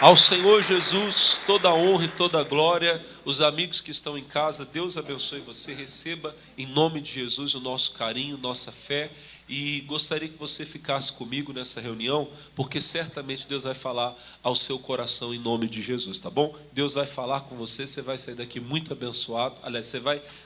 Ao Senhor Jesus, toda a honra e toda a glória. Os amigos que estão em casa, Deus abençoe você. Receba em nome de Jesus o nosso carinho, nossa fé. E gostaria que você ficasse comigo nessa reunião, porque certamente Deus vai falar ao seu coração em nome de Jesus, tá bom? Deus vai falar com você, você vai sair daqui muito abençoado. Aliás,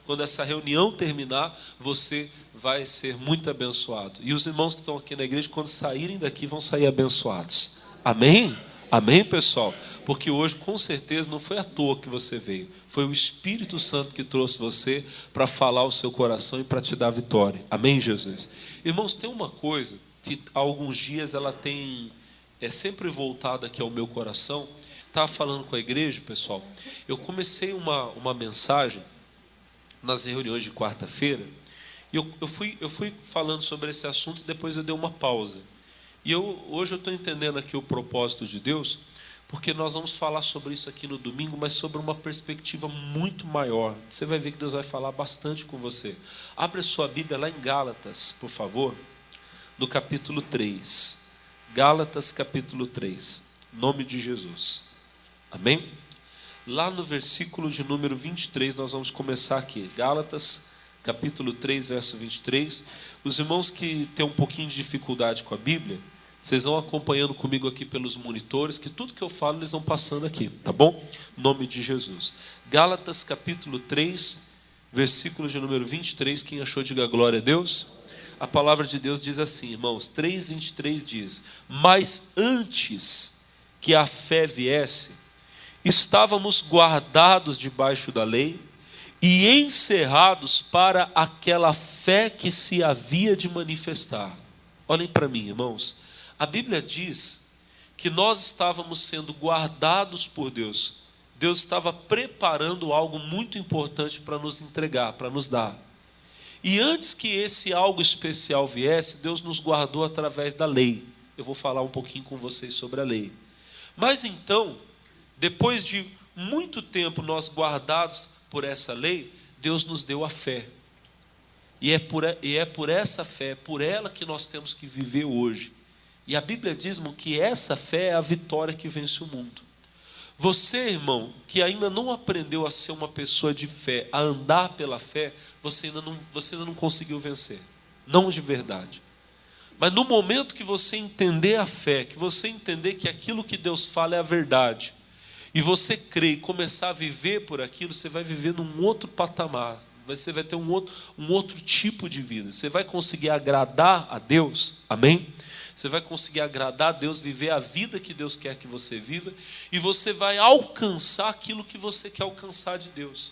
quando essa reunião terminar, você vai ser muito abençoado. E os irmãos que estão aqui na igreja, quando saírem daqui, vão sair abençoados. Amém? Amém, pessoal? Porque hoje, com certeza, não foi à toa que você veio. Foi o Espírito Santo que trouxe você para falar ao seu coração e para te dar vitória. Amém, Jesus? Irmãos, tem uma coisa que há alguns dias ela é sempre voltada aqui ao meu coração. Estava falando com a igreja, pessoal. Eu comecei uma mensagem nas reuniões de quarta-feira. E eu fui falando sobre esse assunto e depois eu dei uma pausa. E hoje eu estou entendendo aqui o propósito de Deus, porque nós vamos falar sobre isso aqui no domingo, mas sobre uma perspectiva muito maior. Você vai ver que Deus vai falar bastante com você. Abre a sua Bíblia lá em Gálatas, por favor, no capítulo 3. Gálatas, capítulo 3. Em nome de Jesus. Amém? Lá no versículo de número 23, nós vamos começar aqui. Gálatas, capítulo 3, verso 23. Os irmãos que têm um pouquinho de dificuldade com a Bíblia, vocês vão acompanhando comigo aqui pelos monitores, que tudo que eu falo eles vão passando aqui, tá bom? Em nome de Jesus. Gálatas, capítulo 3, versículo de número 23. Quem achou, diga glória a Deus. A palavra de Deus diz assim, irmãos, 3:23 diz: mas antes que a fé viesse, estávamos guardados debaixo da lei e encerrados para aquela fé que se havia de manifestar. Olhem para mim, irmãos. A Bíblia diz que nós estávamos sendo guardados por Deus. Deus estava preparando algo muito importante para nos entregar, para nos dar. E antes que esse algo especial viesse, Deus nos guardou através da lei. Eu vou falar um pouquinho com vocês sobre a lei. Mas então, depois de muito tempo nós guardados por essa lei, Deus nos deu a fé. E é por essa fé, por ela que nós temos que viver hoje. E a Bíblia diz, irmão, que essa fé é a vitória que vence o mundo. Você, irmão, que ainda não aprendeu a ser uma pessoa de fé, a andar pela fé, você ainda não conseguiu vencer. Não de verdade. Mas no momento que você entender a fé, que você entender que aquilo que Deus fala é a verdade, e você crê e começar a viver por aquilo, você vai viver num outro patamar. Você vai ter um outro tipo de vida. Você vai conseguir agradar a Deus. Amém? Você vai conseguir agradar a Deus, viver a vida que Deus quer que você viva. E você vai alcançar aquilo que você quer alcançar de Deus.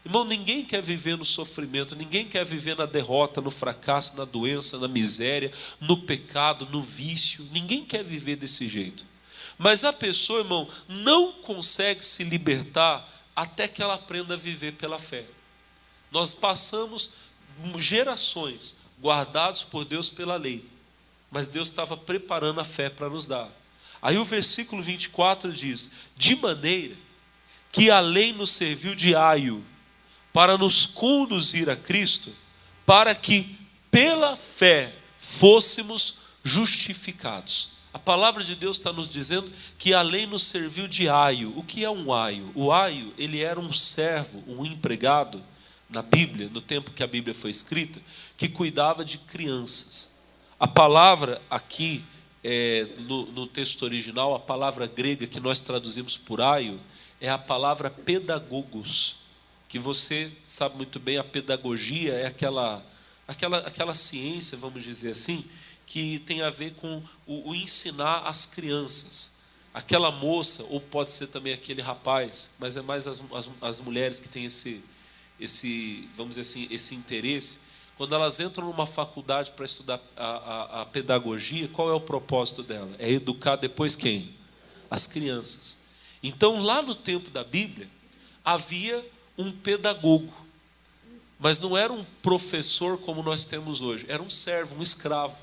Irmão, ninguém quer viver no sofrimento. Ninguém quer viver na derrota, no fracasso, na doença, na miséria, no pecado, no vício. Ninguém quer viver desse jeito. Mas a pessoa, irmão, não consegue se libertar até que ela aprenda a viver pela fé. Nós passamos gerações guardados por Deus pela lei, mas Deus estava preparando a fé para nos dar. Aí o versículo 24 diz: de maneira que a lei nos serviu de aio para nos conduzir a Cristo, para que pela fé fôssemos justificados. A palavra de Deus está nos dizendo que a lei nos serviu de aio. O que é um aio? O aio, ele era um servo, um empregado, na Bíblia, no tempo que a Bíblia foi escrita, que cuidava de crianças. A palavra aqui, no texto original, a palavra grega que nós traduzimos por aio, é a palavra pedagogos, que você sabe muito bem, a pedagogia é aquela ciência, vamos dizer assim, que tem a ver com o ensinar as crianças. Aquela moça, ou pode ser também aquele rapaz, mas é mais as mulheres que têm vamos dizer assim, esse interesse. Quando elas entram numa faculdade para estudar a pedagogia, qual é o propósito dela? É educar depois quem? As crianças. Então, lá no tempo da Bíblia, havia um pedagogo, mas não era um professor como nós temos hoje, era um servo, um escravo.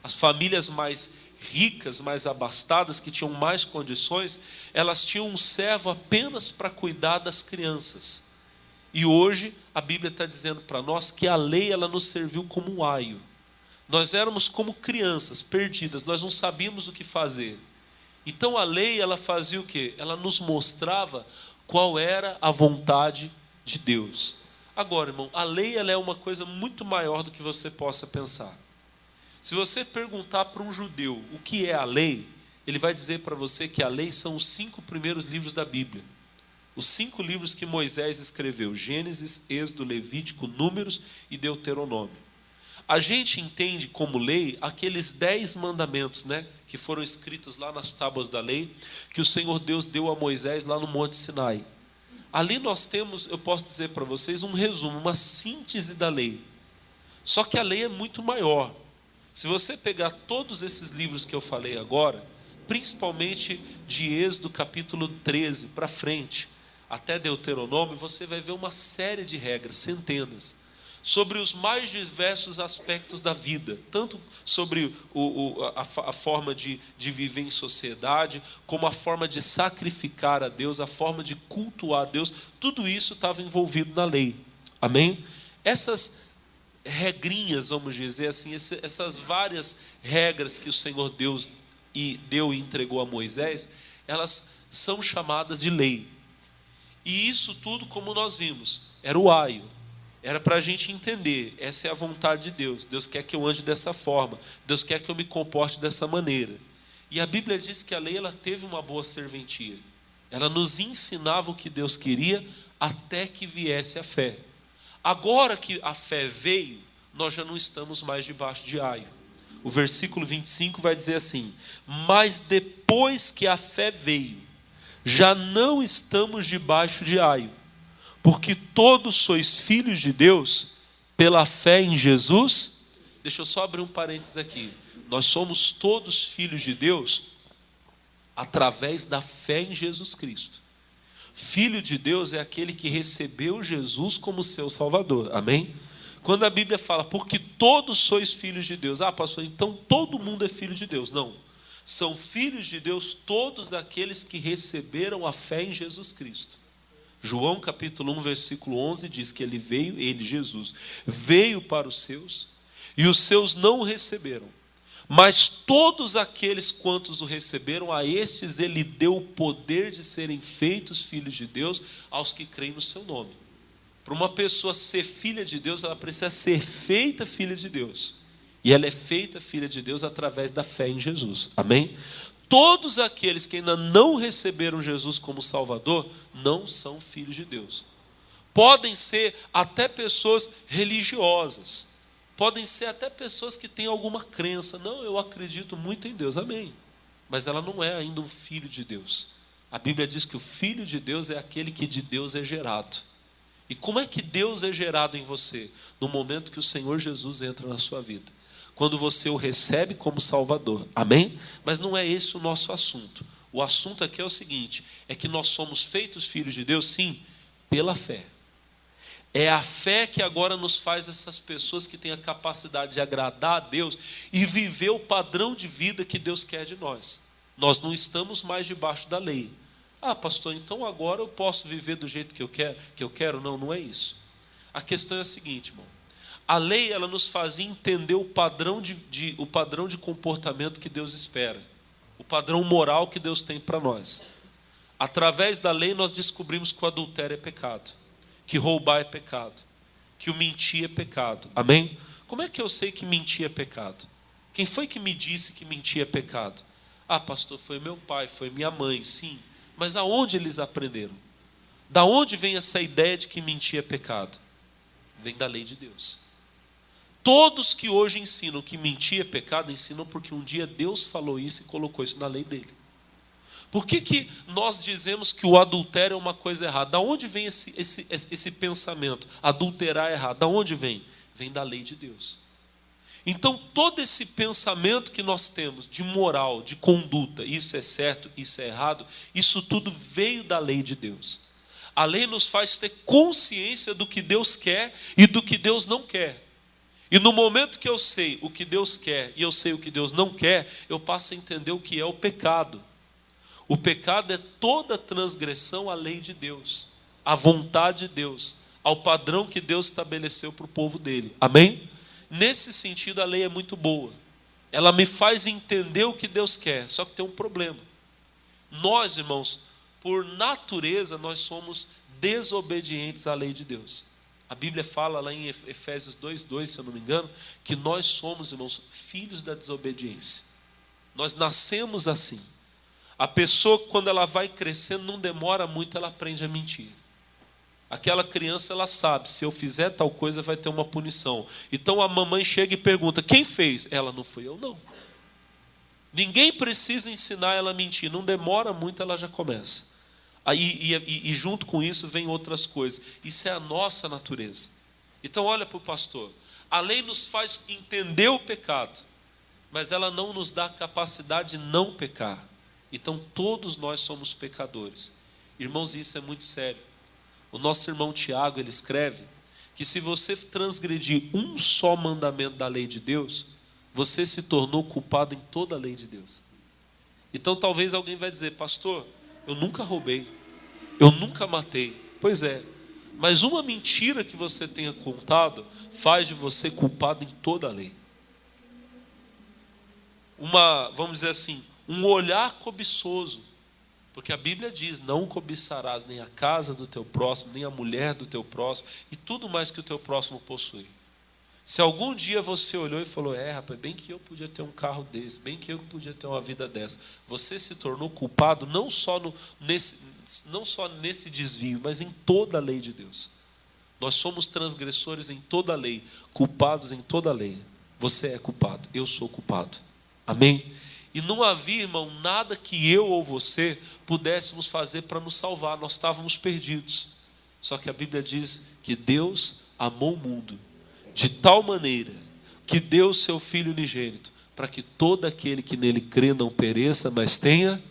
As famílias mais ricas, mais abastadas, que tinham mais condições, elas tinham um servo apenas para cuidar das crianças. E hoje a Bíblia está dizendo para nós que a lei ela nos serviu como um aio. Nós éramos como crianças perdidas, nós não sabíamos o que fazer. Então a lei, ela fazia o quê? Ela nos mostrava qual era a vontade de Deus. Agora, irmão, a lei, ela é uma coisa muito maior do que você possa pensar. Se você perguntar para um judeu o que é a lei, ele vai dizer para você que a lei são os 5 primeiros livros da Bíblia. Os 5 livros que Moisés escreveu: Gênesis, Êxodo, Levítico, Números e Deuteronômio. A gente entende como lei aqueles 10 mandamentos, né, que foram escritos lá nas tábuas da lei, que o Senhor Deus deu a Moisés lá no Monte Sinai. Ali nós temos, eu posso dizer para vocês, um resumo, uma síntese da lei. Só que a lei é muito maior. Se você pegar todos esses livros que eu falei agora, principalmente de Êxodo capítulo 13 para frente, até Deuteronômio, você vai ver uma série de regras, centenas, sobre os mais diversos aspectos da vida, tanto sobre a forma de viver em sociedade, como a forma de sacrificar a Deus, a forma de cultuar a Deus. Tudo isso estava envolvido na lei. Amém? Essas regrinhas, vamos dizer assim, essas várias regras que o Senhor Deus deu e entregou a Moisés, elas são chamadas de lei. E isso tudo, como nós vimos, era o aio. Era para a gente entender, essa é a vontade de Deus. Deus quer que eu ande dessa forma. Deus quer que eu me comporte dessa maneira. E a Bíblia diz que a lei, ela teve uma boa serventia. Ela nos ensinava o que Deus queria até que viesse a fé. Agora que a fé veio, nós já não estamos mais debaixo de aio. O versículo 25 vai dizer assim: mas depois que a fé veio, já não estamos debaixo de aio, porque todos sois filhos de Deus pela fé em Jesus. Deixa eu só abrir um parênteses aqui. Nós somos todos filhos de Deus através da fé em Jesus Cristo. Filho de Deus é aquele que recebeu Jesus como seu Salvador. Amém? Quando a Bíblia fala, porque todos sois filhos de Deus. Ah, pastor, então todo mundo é filho de Deus. Não. São filhos de Deus todos aqueles que receberam a fé em Jesus Cristo. João capítulo 1, versículo 11 diz que ele, Jesus, veio para os seus, e os seus não o receberam. Mas todos aqueles quantos o receberam, a estes ele deu o poder de serem feitos filhos de Deus, aos que creem no seu nome. Para uma pessoa ser filha de Deus, ela precisa ser feita filha de Deus. E ela é feita filha de Deus através da fé em Jesus. Amém? Todos aqueles que ainda não receberam Jesus como Salvador, não são filhos de Deus. Podem ser até pessoas religiosas. Podem ser até pessoas que têm alguma crença. Não, eu acredito muito em Deus. Amém. Mas ela não é ainda um filho de Deus. A Bíblia diz que o filho de Deus é aquele que de Deus é gerado. E como é que Deus é gerado em você? No momento que o Senhor Jesus entra na sua vida. Quando você o recebe como Salvador. Amém? Mas não é esse o nosso assunto. O assunto aqui é o seguinte, é que nós somos feitos filhos de Deus, sim, pela fé. É a fé que agora nos faz essas pessoas que têm a capacidade de agradar a Deus e viver o padrão de vida que Deus quer de nós. Nós não estamos mais debaixo da lei. Ah, pastor, então agora eu posso viver do jeito que eu quero? Não, não é isso. A questão é a seguinte, irmão. A lei, ela nos fazia entender o padrão de comportamento que Deus espera. O padrão moral que Deus tem para nós. Através da lei nós descobrimos que o adultério é pecado. Que roubar é pecado. Que o mentir é pecado. Amém? Como é que eu sei que mentir é pecado? Quem foi que me disse que mentir é pecado? Ah, pastor, foi meu pai, foi minha mãe, sim. Mas aonde eles aprenderam? Da onde vem essa ideia de que mentir é pecado? Vem da lei de Deus. Todos que hoje ensinam que mentir é pecado, ensinam porque um dia Deus falou isso e colocou isso na lei dele. Por que nós dizemos que o adultério é uma coisa errada? Da onde vem esse pensamento? Adulterar é errado. Da onde vem? Vem da lei de Deus. Então todo esse pensamento que nós temos de moral, de conduta, isso é certo, isso é errado, isso tudo veio da lei de Deus. A lei nos faz ter consciência do que Deus quer e do que Deus não quer. E no momento que eu sei o que Deus quer e eu sei o que Deus não quer, eu passo a entender o que é o pecado. O pecado é toda transgressão à lei de Deus, à vontade de Deus, ao padrão que Deus estabeleceu para o povo dele. Amém? Nesse sentido, a lei é muito boa. Ela me faz entender o que Deus quer, só que tem um problema. Nós, irmãos, por natureza, nós somos desobedientes à lei de Deus. A Bíblia fala lá em Efésios 2:2, se eu não me engano, que nós somos, irmãos, filhos da desobediência. Nós nascemos assim. A pessoa, quando ela vai crescendo, não demora muito, ela aprende a mentir. Aquela criança, ela sabe, se eu fizer tal coisa, vai ter uma punição. Então a mamãe chega e pergunta, quem fez? Ela, não fui eu, não. Ninguém precisa ensinar ela a mentir, não demora muito, ela já começa. E junto com isso vem outras coisas. Isso é a nossa natureza. Então olha para o pastor, a lei nos faz entender o pecado, mas ela não nos dá a capacidade de não pecar. Então todos nós somos pecadores. Irmãos, isso é muito sério. O nosso irmão Tiago, ele escreve que se você transgredir um só mandamento da lei de Deus, você se tornou culpado em toda a lei de Deus. Então talvez alguém vai dizer, pastor, eu nunca roubei, eu nunca matei. Pois é, mas uma mentira que você tenha contado faz de você culpado em toda a lei. Vamos dizer assim, um olhar cobiçoso. Porque a Bíblia diz, não cobiçarás nem a casa do teu próximo, nem a mulher do teu próximo, e tudo mais que o teu próximo possui. Se algum dia você olhou e falou, rapaz, bem que eu podia ter um carro desse, bem que eu podia ter uma vida dessa, você se tornou culpado não só nesse desvio, mas em toda a lei de Deus. Nós somos transgressores em toda a lei, culpados em toda a lei. Você é culpado, eu sou culpado. Amém? E não havia, irmão, nada que eu ou você pudéssemos fazer para nos salvar. Nós estávamos perdidos. Só que a Bíblia diz que Deus amou o mundo de tal maneira que deu o seu Filho unigênito, para que todo aquele que nele crê não pereça, mas tenha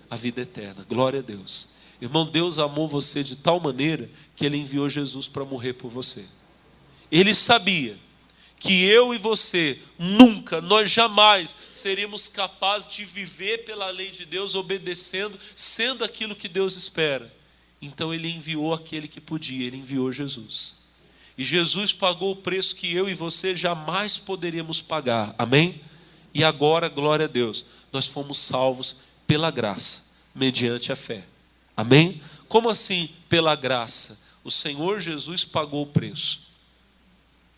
a vida eterna. Glória a Deus. Irmão, Deus amou você de tal maneira que Ele enviou Jesus para morrer por você. Ele sabia que eu e você nunca, nós jamais seríamos capazes de viver pela lei de Deus, obedecendo, sendo aquilo que Deus espera. Então Ele enviou aquele que podia, Ele enviou Jesus. E Jesus pagou o preço que eu e você jamais poderíamos pagar. Amém? E agora, glória a Deus, nós fomos salvos pela graça, mediante a fé. Amém? Como assim pela graça? O Senhor Jesus pagou o preço.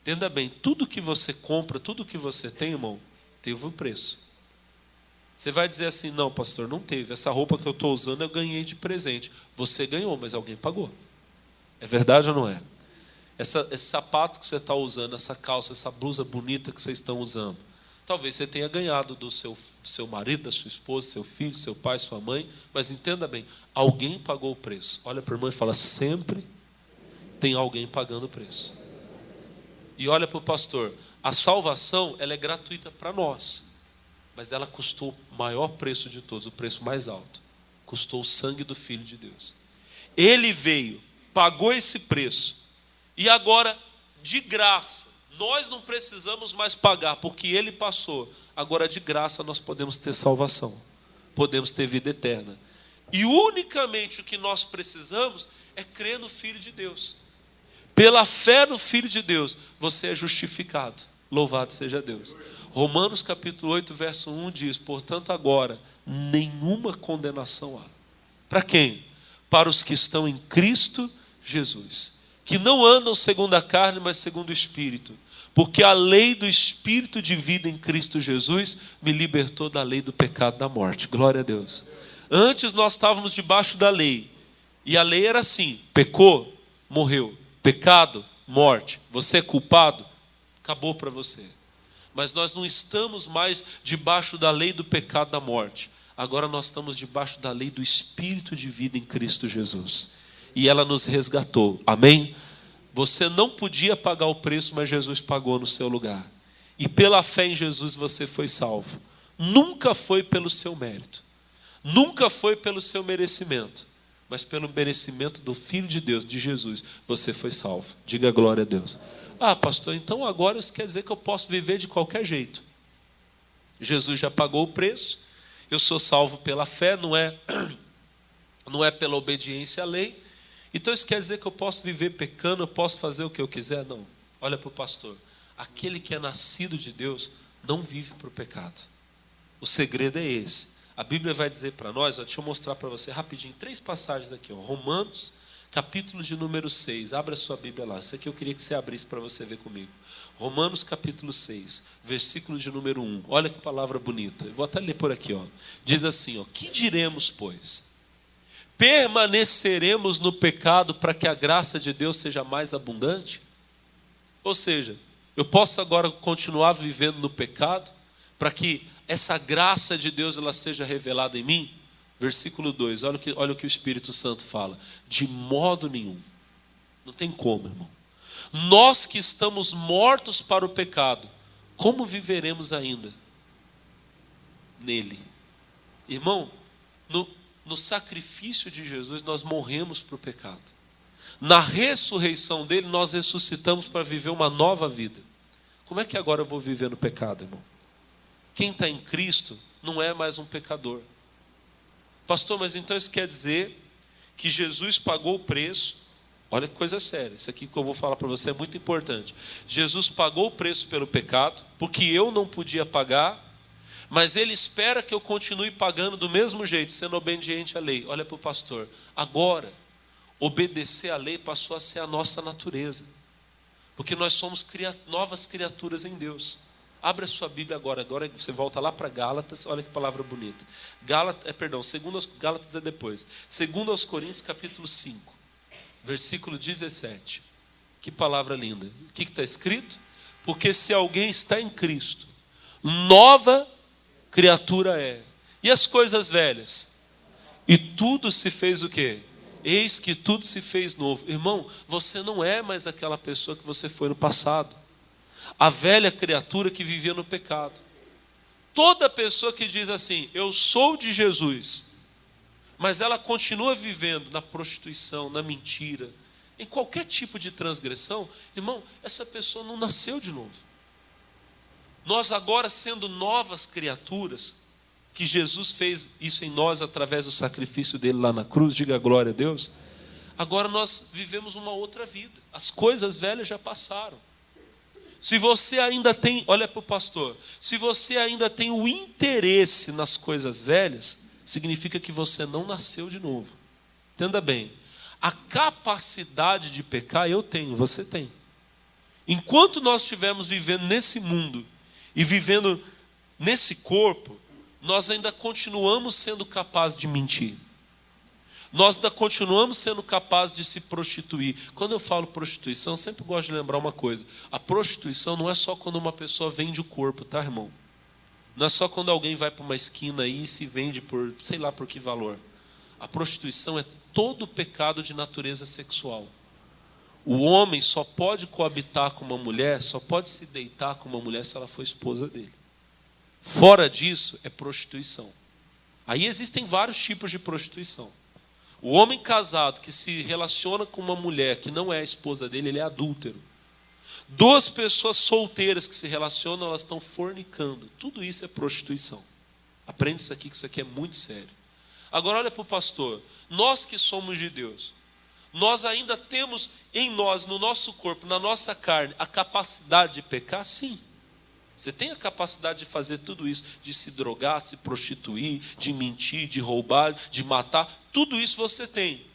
Entenda bem, tudo que você compra, tudo que você tem, irmão, teve um preço. Você vai dizer assim, não, pastor, não teve. Essa roupa que eu estou usando eu ganhei de presente. Você ganhou, mas alguém pagou. É verdade ou não é? Esse sapato que você está usando, essa calça, essa blusa bonita que vocês estão usando, talvez você tenha ganhado do seu marido, da sua esposa, seu filho, seu pai, sua mãe, mas entenda bem, alguém pagou o preço. Olha para o irmão e fala, sempre tem alguém pagando o preço. E olha para o pastor, a salvação ela é gratuita para nós, mas ela custou o maior preço de todos, o preço mais alto. Custou o sangue do Filho de Deus. Ele veio, pagou esse preço, e agora, de graça, nós não precisamos mais pagar, porque Ele passou. Agora, de graça, nós podemos ter salvação, podemos ter vida eterna. E unicamente o que nós precisamos é crer no Filho de Deus. Pela fé no Filho de Deus, você é justificado. Louvado seja Deus. Romanos capítulo 8, verso 1 diz, portanto agora, nenhuma condenação há. Para quem? Para os que estão em Cristo Jesus. Que não andam segundo a carne, mas segundo o Espírito. Porque a lei do Espírito de vida em Cristo Jesus me libertou da lei do pecado e da morte. Glória a Deus. Antes nós estávamos debaixo da lei. E a lei era assim, pecou, morreu. Pecado, morte. Você é culpado? Acabou para você. Mas nós não estamos mais debaixo da lei do pecado e da morte. Agora nós estamos debaixo da lei do Espírito de vida em Cristo Jesus. E ela nos resgatou. Amém? Você não podia pagar o preço, mas Jesus pagou no seu lugar. E pela fé em Jesus você foi salvo. Nunca foi pelo seu mérito. Nunca foi pelo seu merecimento. Mas pelo merecimento do Filho de Deus, de Jesus, você foi salvo. Diga glória a Deus. Ah, pastor, então agora isso quer dizer que eu posso viver de qualquer jeito. Jesus já pagou o preço. Eu sou salvo pela fé, não é pela obediência à lei. Então isso quer dizer que eu posso viver pecando, eu posso fazer o que eu quiser? Não. Olha para o pastor. Aquele que é nascido de Deus não vive para o pecado. O segredo é esse. A Bíblia vai dizer para nós, deixa eu mostrar para você rapidinho, 3 passagens aqui. Romanos, capítulo de número 6. Abra a sua Bíblia lá. Isso aqui eu queria que você abrisse para você ver comigo. Romanos capítulo 6, versículo de número 1. Olha que palavra bonita. Eu vou até ler por aqui. Diz assim, que diremos, pois? Permaneceremos no pecado para que a graça de Deus seja mais abundante? Ou seja, eu posso agora continuar vivendo no pecado para que essa graça de Deus ela seja revelada em mim? Versículo 2, olha o que o Espírito Santo fala. De modo nenhum. Não tem como, irmão. Nós que estamos mortos para o pecado, como viveremos ainda? Nele. Irmão, no sacrifício de Jesus nós morremos para o pecado. Na ressurreição dele nós ressuscitamos para viver uma nova vida. Como é que agora eu vou viver no pecado, irmão? Quem está em Cristo não é mais um pecador. Pastor, mas então isso quer dizer que Jesus pagou o preço. Olha que coisa séria, isso aqui que eu vou falar para você é muito importante. Jesus pagou o preço pelo pecado, porque eu não podia pagar, mas Ele espera que eu continue pagando do mesmo jeito, sendo obediente à lei. Olha para o pastor, agora, obedecer à lei passou a ser a nossa natureza, porque nós somos novas criaturas em Deus. Abra a sua Bíblia agora você volta lá para Gálatas, olha que palavra bonita. Gálatas é depois. 2 Coríntios capítulo 5, versículo 17. Que palavra linda. O que está escrito? Porque se alguém está em Cristo, nova criatura é. E as coisas velhas? E tudo se fez o quê? Eis que tudo se fez novo. Irmão, você não é mais aquela pessoa que você foi no passado. A velha criatura que vivia no pecado. Toda pessoa que diz assim, eu sou de Jesus, mas ela continua vivendo na prostituição, na mentira, em qualquer tipo de transgressão, irmão, essa pessoa não nasceu de novo. Nós agora sendo novas criaturas, que Jesus fez isso em nós através do sacrifício dele lá na cruz, diga glória a Deus, agora nós vivemos uma outra vida. As coisas velhas já passaram. Se você ainda tem, olha para o pastor, se você ainda tem o interesse nas coisas velhas, significa que você não nasceu de novo. Entenda bem, a capacidade de pecar eu tenho, você tem. Enquanto nós estivermos vivendo nesse mundo e vivendo nesse corpo, nós ainda continuamos sendo capazes de mentir. Nós ainda continuamos sendo capazes de se prostituir. Quando eu falo prostituição, eu sempre gosto de lembrar uma coisa. A prostituição não é só quando uma pessoa vende o corpo, tá, irmão? Não é só quando alguém vai para uma esquina aí e se vende por, sei lá por que valor. A prostituição é todo pecado de natureza sexual. O homem só pode coabitar com uma mulher, só pode se deitar com uma mulher se ela for esposa dele. Fora disso, é prostituição. Aí existem vários tipos de prostituição. O homem casado que se relaciona com uma mulher que não é a esposa dele, ele é adúltero. 2 pessoas solteiras que se relacionam, elas estão fornicando. Tudo isso é prostituição. Aprende isso aqui, que isso aqui é muito sério. Agora olha para o pastor. Nós que somos de Deus, nós ainda temos em nós, no nosso corpo, na nossa carne, a capacidade de pecar? Sim. Você tem a capacidade de fazer tudo isso, de se drogar, se prostituir, de mentir, de roubar, de matar, tudo isso você tem.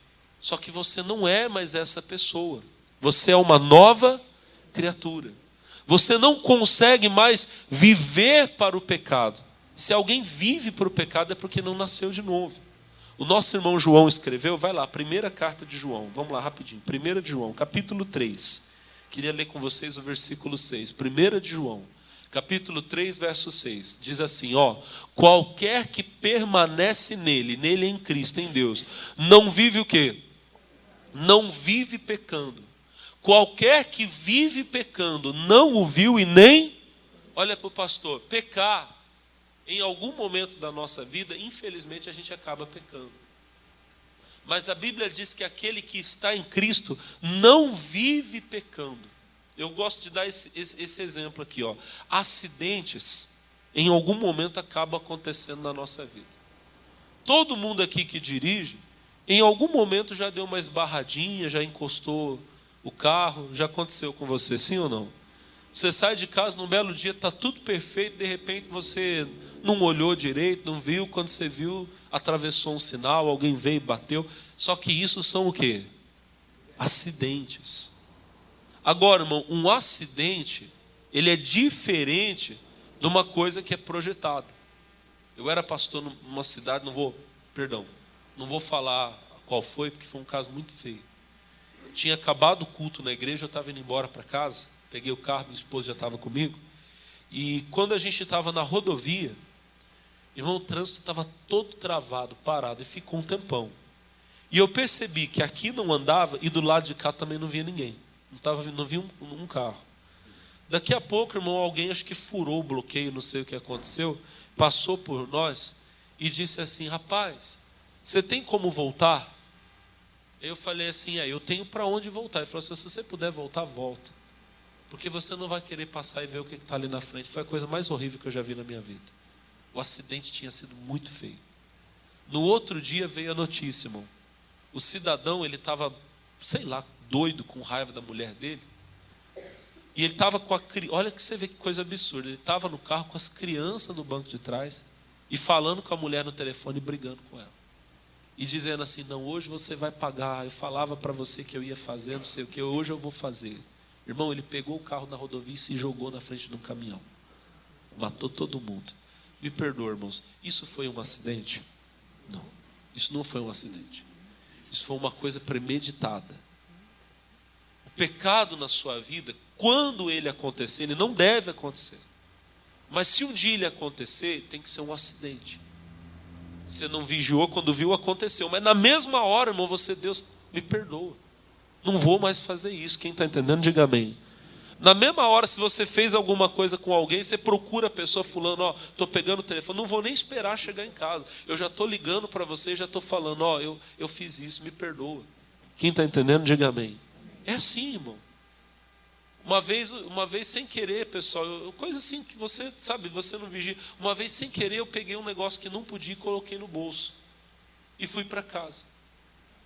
Só que você não é mais essa pessoa. Você é uma nova criatura. Você não consegue mais viver para o pecado. Se alguém vive para o pecado é porque não nasceu de novo. O nosso irmão João escreveu, vai lá, primeira carta de João, vamos lá rapidinho, 1 de João, capítulo 3. Queria ler com vocês o versículo 6, 1 de João. Capítulo 3, verso 6, diz assim, qualquer que permanece nele em Cristo, em Deus, não vive o quê? Não vive pecando. Qualquer que vive pecando, não o viu e nem, olha para o pastor, pecar, em algum momento da nossa vida, infelizmente a gente acaba pecando. Mas a Bíblia diz que aquele que está em Cristo, não vive pecando. Eu gosto de dar esse exemplo aqui. Acidentes, em algum momento, acabam acontecendo na nossa vida. Todo mundo aqui que dirige, em algum momento já deu uma esbarradinha, já encostou o carro. Já aconteceu com você, sim ou não? Você sai de casa num belo dia, está tudo perfeito, de repente você não olhou direito, não viu, quando você viu, atravessou um sinal, alguém veio e bateu. Só que isso são o quê? Acidentes. Agora, irmão, um acidente, ele é diferente de uma coisa que é projetada. Eu era pastor numa cidade, não vou falar qual foi, porque foi um caso muito feio. Tinha acabado o culto na igreja, eu estava indo embora para casa, peguei o carro, minha esposa já estava comigo, e quando a gente estava na rodovia, irmão, o trânsito estava todo travado, parado, e ficou um tempão. E eu percebi que aqui não andava, e do lado de cá também não via ninguém. Não via um carro. Daqui a pouco, irmão, alguém acho que furou o bloqueio, não sei o que aconteceu, passou por nós e disse assim: rapaz, você tem como voltar? Eu falei assim: eu tenho para onde voltar. Ele falou assim: se você puder voltar, volta, porque você não vai querer passar e ver o que está ali na frente. Foi a coisa mais horrível que eu já vi na minha vida. O acidente tinha sido muito feio. No outro dia veio a notícia, irmão. O cidadão, ele estava, sei lá, doido, com raiva da mulher dele. E ele estava com olha que você vê que coisa absurda. Ele estava no carro com as crianças no banco de trás e falando com a mulher no telefone e brigando com ela. E dizendo assim: não, hoje você vai pagar. Eu falava para você que eu ia fazer, não sei o que, hoje eu vou fazer. Irmão, ele pegou o carro na rodovia e se jogou na frente de um caminhão. Matou todo mundo. Me perdoa, irmãos, isso foi um acidente? Não, isso não foi um acidente. Isso foi uma coisa premeditada. O pecado na sua vida, quando ele acontecer, ele não deve acontecer. Mas se um dia ele acontecer, tem que ser um acidente. Você não vigiou, quando viu, aconteceu. Mas na mesma hora, irmão, Deus, me perdoa. Não vou mais fazer isso. Quem está entendendo, diga amém. Na mesma hora, se você fez alguma coisa com alguém, você procura a pessoa fulano: estou pegando o telefone, não vou nem esperar chegar em casa. Eu já estou ligando para você, já estou falando: eu fiz isso, me perdoa. Quem está entendendo, diga amém. É assim, irmão. Uma vez sem querer, pessoal, coisa assim que você, sabe, você não vigia. Uma vez sem querer, eu peguei um negócio que não podia e coloquei no bolso. E fui para casa.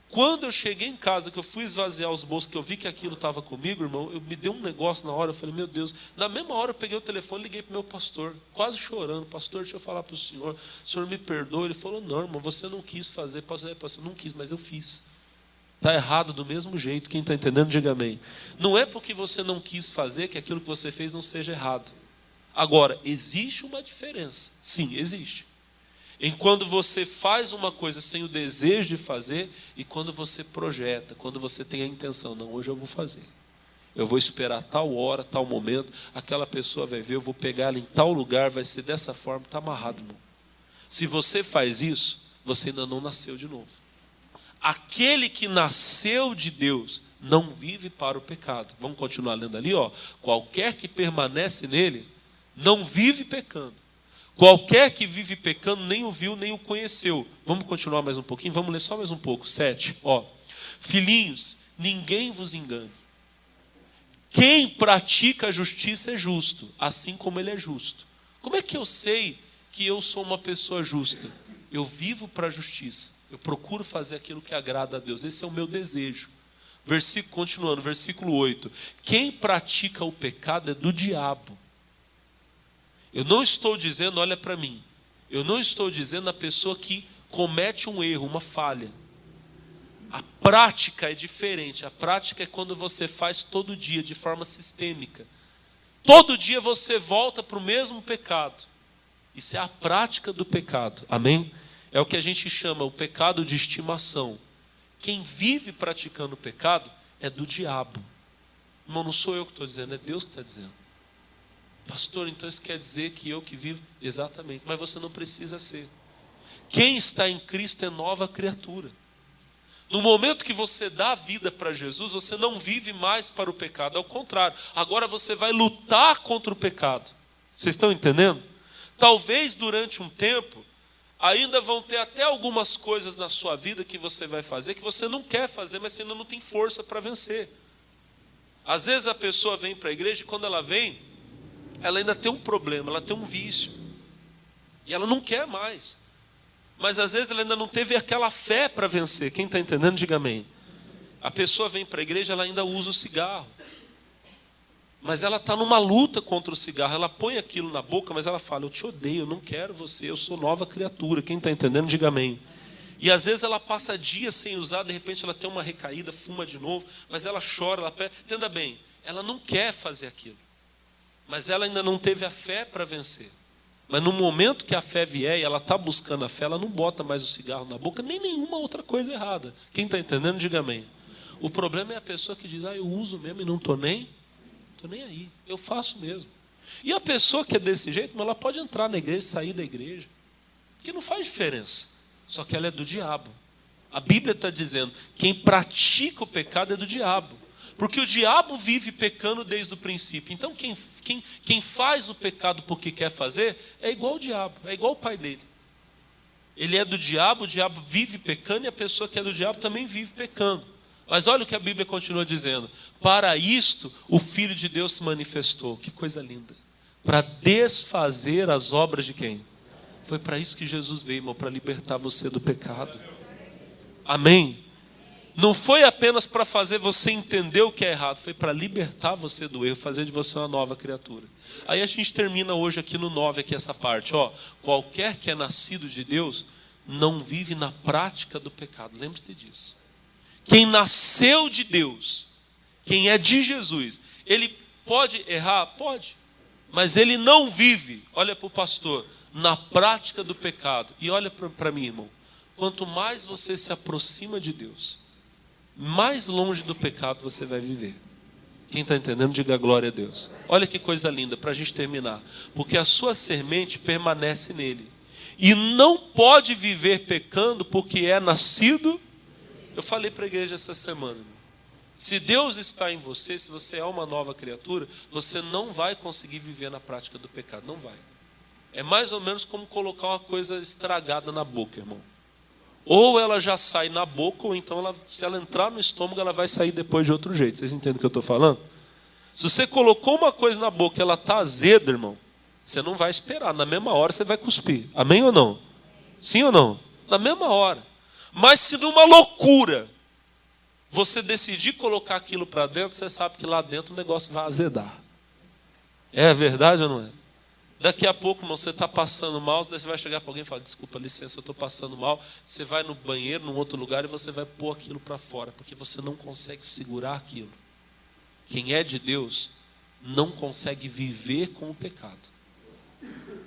Quando eu cheguei em casa, que eu fui esvaziar os bolsos, que eu vi que aquilo estava comigo, irmão, me deu um negócio na hora, eu falei: meu Deus. Na mesma hora eu peguei o telefone e liguei para o meu pastor, quase chorando: pastor, deixa eu falar para o senhor me perdoa. Ele falou: não, irmão, você não quis fazer. Pastor, não quis, mas eu fiz. Está errado do mesmo jeito. Quem está entendendo, diga amém. Não é porque você não quis fazer que aquilo que você fez não seja errado. Agora, existe uma diferença. Sim, existe. Em quando você faz uma coisa sem o desejo de fazer, e quando você projeta, quando você tem a intenção: não, hoje eu vou fazer. Eu vou esperar tal hora, tal momento, aquela pessoa vai ver, eu vou pegar ela em tal lugar, vai ser dessa forma. Está amarrado, irmão. Se você faz isso, você ainda não nasceu de novo. Aquele que nasceu de Deus não vive para o pecado. Vamos continuar lendo ali, qualquer que permanece nele não vive pecando. Qualquer que vive pecando nem o viu, nem o conheceu. Vamos continuar mais um pouquinho, vamos ler só mais um pouco. 7, filhinhos, ninguém vos engane. Quem pratica a justiça é justo, assim como ele é justo. Como é que eu sei que eu sou uma pessoa justa? Eu vivo para a justiça. Eu procuro fazer aquilo que agrada a Deus. Esse é o meu desejo. Continuando, versículo 8. Quem pratica o pecado é do diabo. Eu não estou dizendo, olha para mim, eu não estou dizendo a pessoa que comete um erro, uma falha. A prática é diferente. A prática é quando você faz todo dia, de forma sistêmica. Todo dia você volta para o mesmo pecado. Isso é a prática do pecado. Amém? É o que a gente chama o pecado de estimação. Quem vive praticando o pecado é do diabo. Irmão, não sou eu que estou dizendo, é Deus que está dizendo. Pastor, então isso quer dizer que eu que vivo? Exatamente, mas você não precisa ser. Quem está em Cristo é nova criatura. No momento que você dá a vida para Jesus, você não vive mais para o pecado. Ao contrário, agora você vai lutar contra o pecado. Vocês estão entendendo? Talvez durante um tempo, ainda vão ter até algumas coisas na sua vida que você vai fazer, que você não quer fazer, mas você ainda não tem força para vencer. Às vezes a pessoa vem para a igreja e quando ela vem, ela ainda tem um problema, ela tem um vício. E ela não quer mais. Mas às vezes ela ainda não teve aquela fé para vencer. Quem está entendendo, diga amém. A pessoa vem para a igreja, ela ainda usa o cigarro. Mas ela está numa luta contra o cigarro. Ela põe aquilo na boca, mas ela fala: eu te odeio, eu não quero você, eu sou nova criatura. Quem está entendendo, diga amém. E às vezes ela passa dias sem usar, de repente ela tem uma recaída, fuma de novo, mas ela chora, ela pede. Entenda bem, ela não quer fazer aquilo. Mas ela ainda não teve a fé para vencer. Mas no momento que a fé vier e ela está buscando a fé, ela não bota mais o cigarro na boca, nem nenhuma outra coisa errada. Quem está entendendo, diga amém. O problema é a pessoa que diz: eu uso mesmo e não estou nem aí, eu faço mesmo. E a pessoa que é desse jeito, ela pode entrar na igreja, sair da igreja, porque não faz diferença. Só que ela é do diabo. A Bíblia está dizendo: quem pratica o pecado é do diabo. Porque o diabo vive pecando desde o princípio. Então quem faz o pecado porque quer fazer é igual o diabo, é igual o pai dele. Ele é do diabo, o diabo vive pecando e a pessoa que é do diabo também vive pecando. Mas olha o que a Bíblia continua dizendo: para isto o Filho de Deus se manifestou. Que coisa linda! Para desfazer as obras de quem? Foi para isso que Jesus veio, irmão, para libertar você do pecado. Amém? Não foi apenas para fazer você entender o que é errado, foi para libertar você do erro, fazer de você uma nova criatura. Aí a gente termina hoje aqui no 9, aqui essa parte. Qualquer que é nascido de Deus não vive na prática do pecado. Lembre-se disso. Quem nasceu de Deus, quem é de Jesus, ele pode errar? Pode. Mas ele não vive, olha para o pastor, na prática do pecado. E olha para mim, irmão. Quanto mais você se aproxima de Deus, mais longe do pecado você vai viver. Quem está entendendo, diga glória a Deus. Olha que coisa linda, para a gente terminar. Porque a sua semente permanece nele. E não pode viver pecando porque é nascido. Eu falei para a igreja essa semana: se Deus está em você, se você é uma nova criatura, você não vai conseguir viver na prática do pecado. Não vai. É mais ou menos como colocar uma coisa estragada na boca, irmão. Ou ela já sai na boca, ou então se ela entrar no estômago, ela vai sair depois de outro jeito. Vocês entendem o que eu estou falando? Se você colocou uma coisa na boca e ela está azeda, irmão, você não vai esperar. Na mesma hora você vai cuspir. Amém ou não? Sim ou não? Na mesma hora. Mas se numa loucura você decidir colocar aquilo para dentro, você sabe que lá dentro o negócio vai azedar. É verdade ou não é? Daqui a pouco, irmão, você está passando mal, você vai chegar para alguém e falar: desculpa, licença, eu estou passando mal. Você vai no banheiro, num outro lugar, e você vai pôr aquilo para fora, porque você não consegue segurar aquilo. Quem é de Deus não consegue viver com o pecado.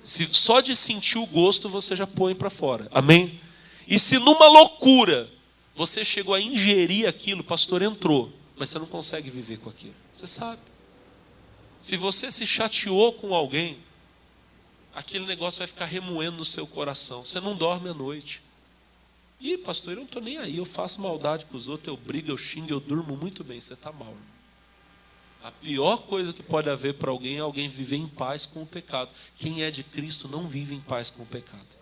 Só de sentir o gosto você já põe para fora. Amém? E se numa loucura você chegou a ingerir aquilo, o pastor entrou, mas você não consegue viver com aquilo. Você sabe. Se você se chateou com alguém, aquele negócio vai ficar remoendo no seu coração. Você não dorme à noite. Ih, pastor, eu não estou nem aí. Eu faço maldade com os outros, eu brigo, eu xingo, eu durmo muito bem. Você está mal, irmão. A pior coisa que pode haver para alguém é alguém viver em paz com o pecado. Quem é de Cristo não vive em paz com o pecado.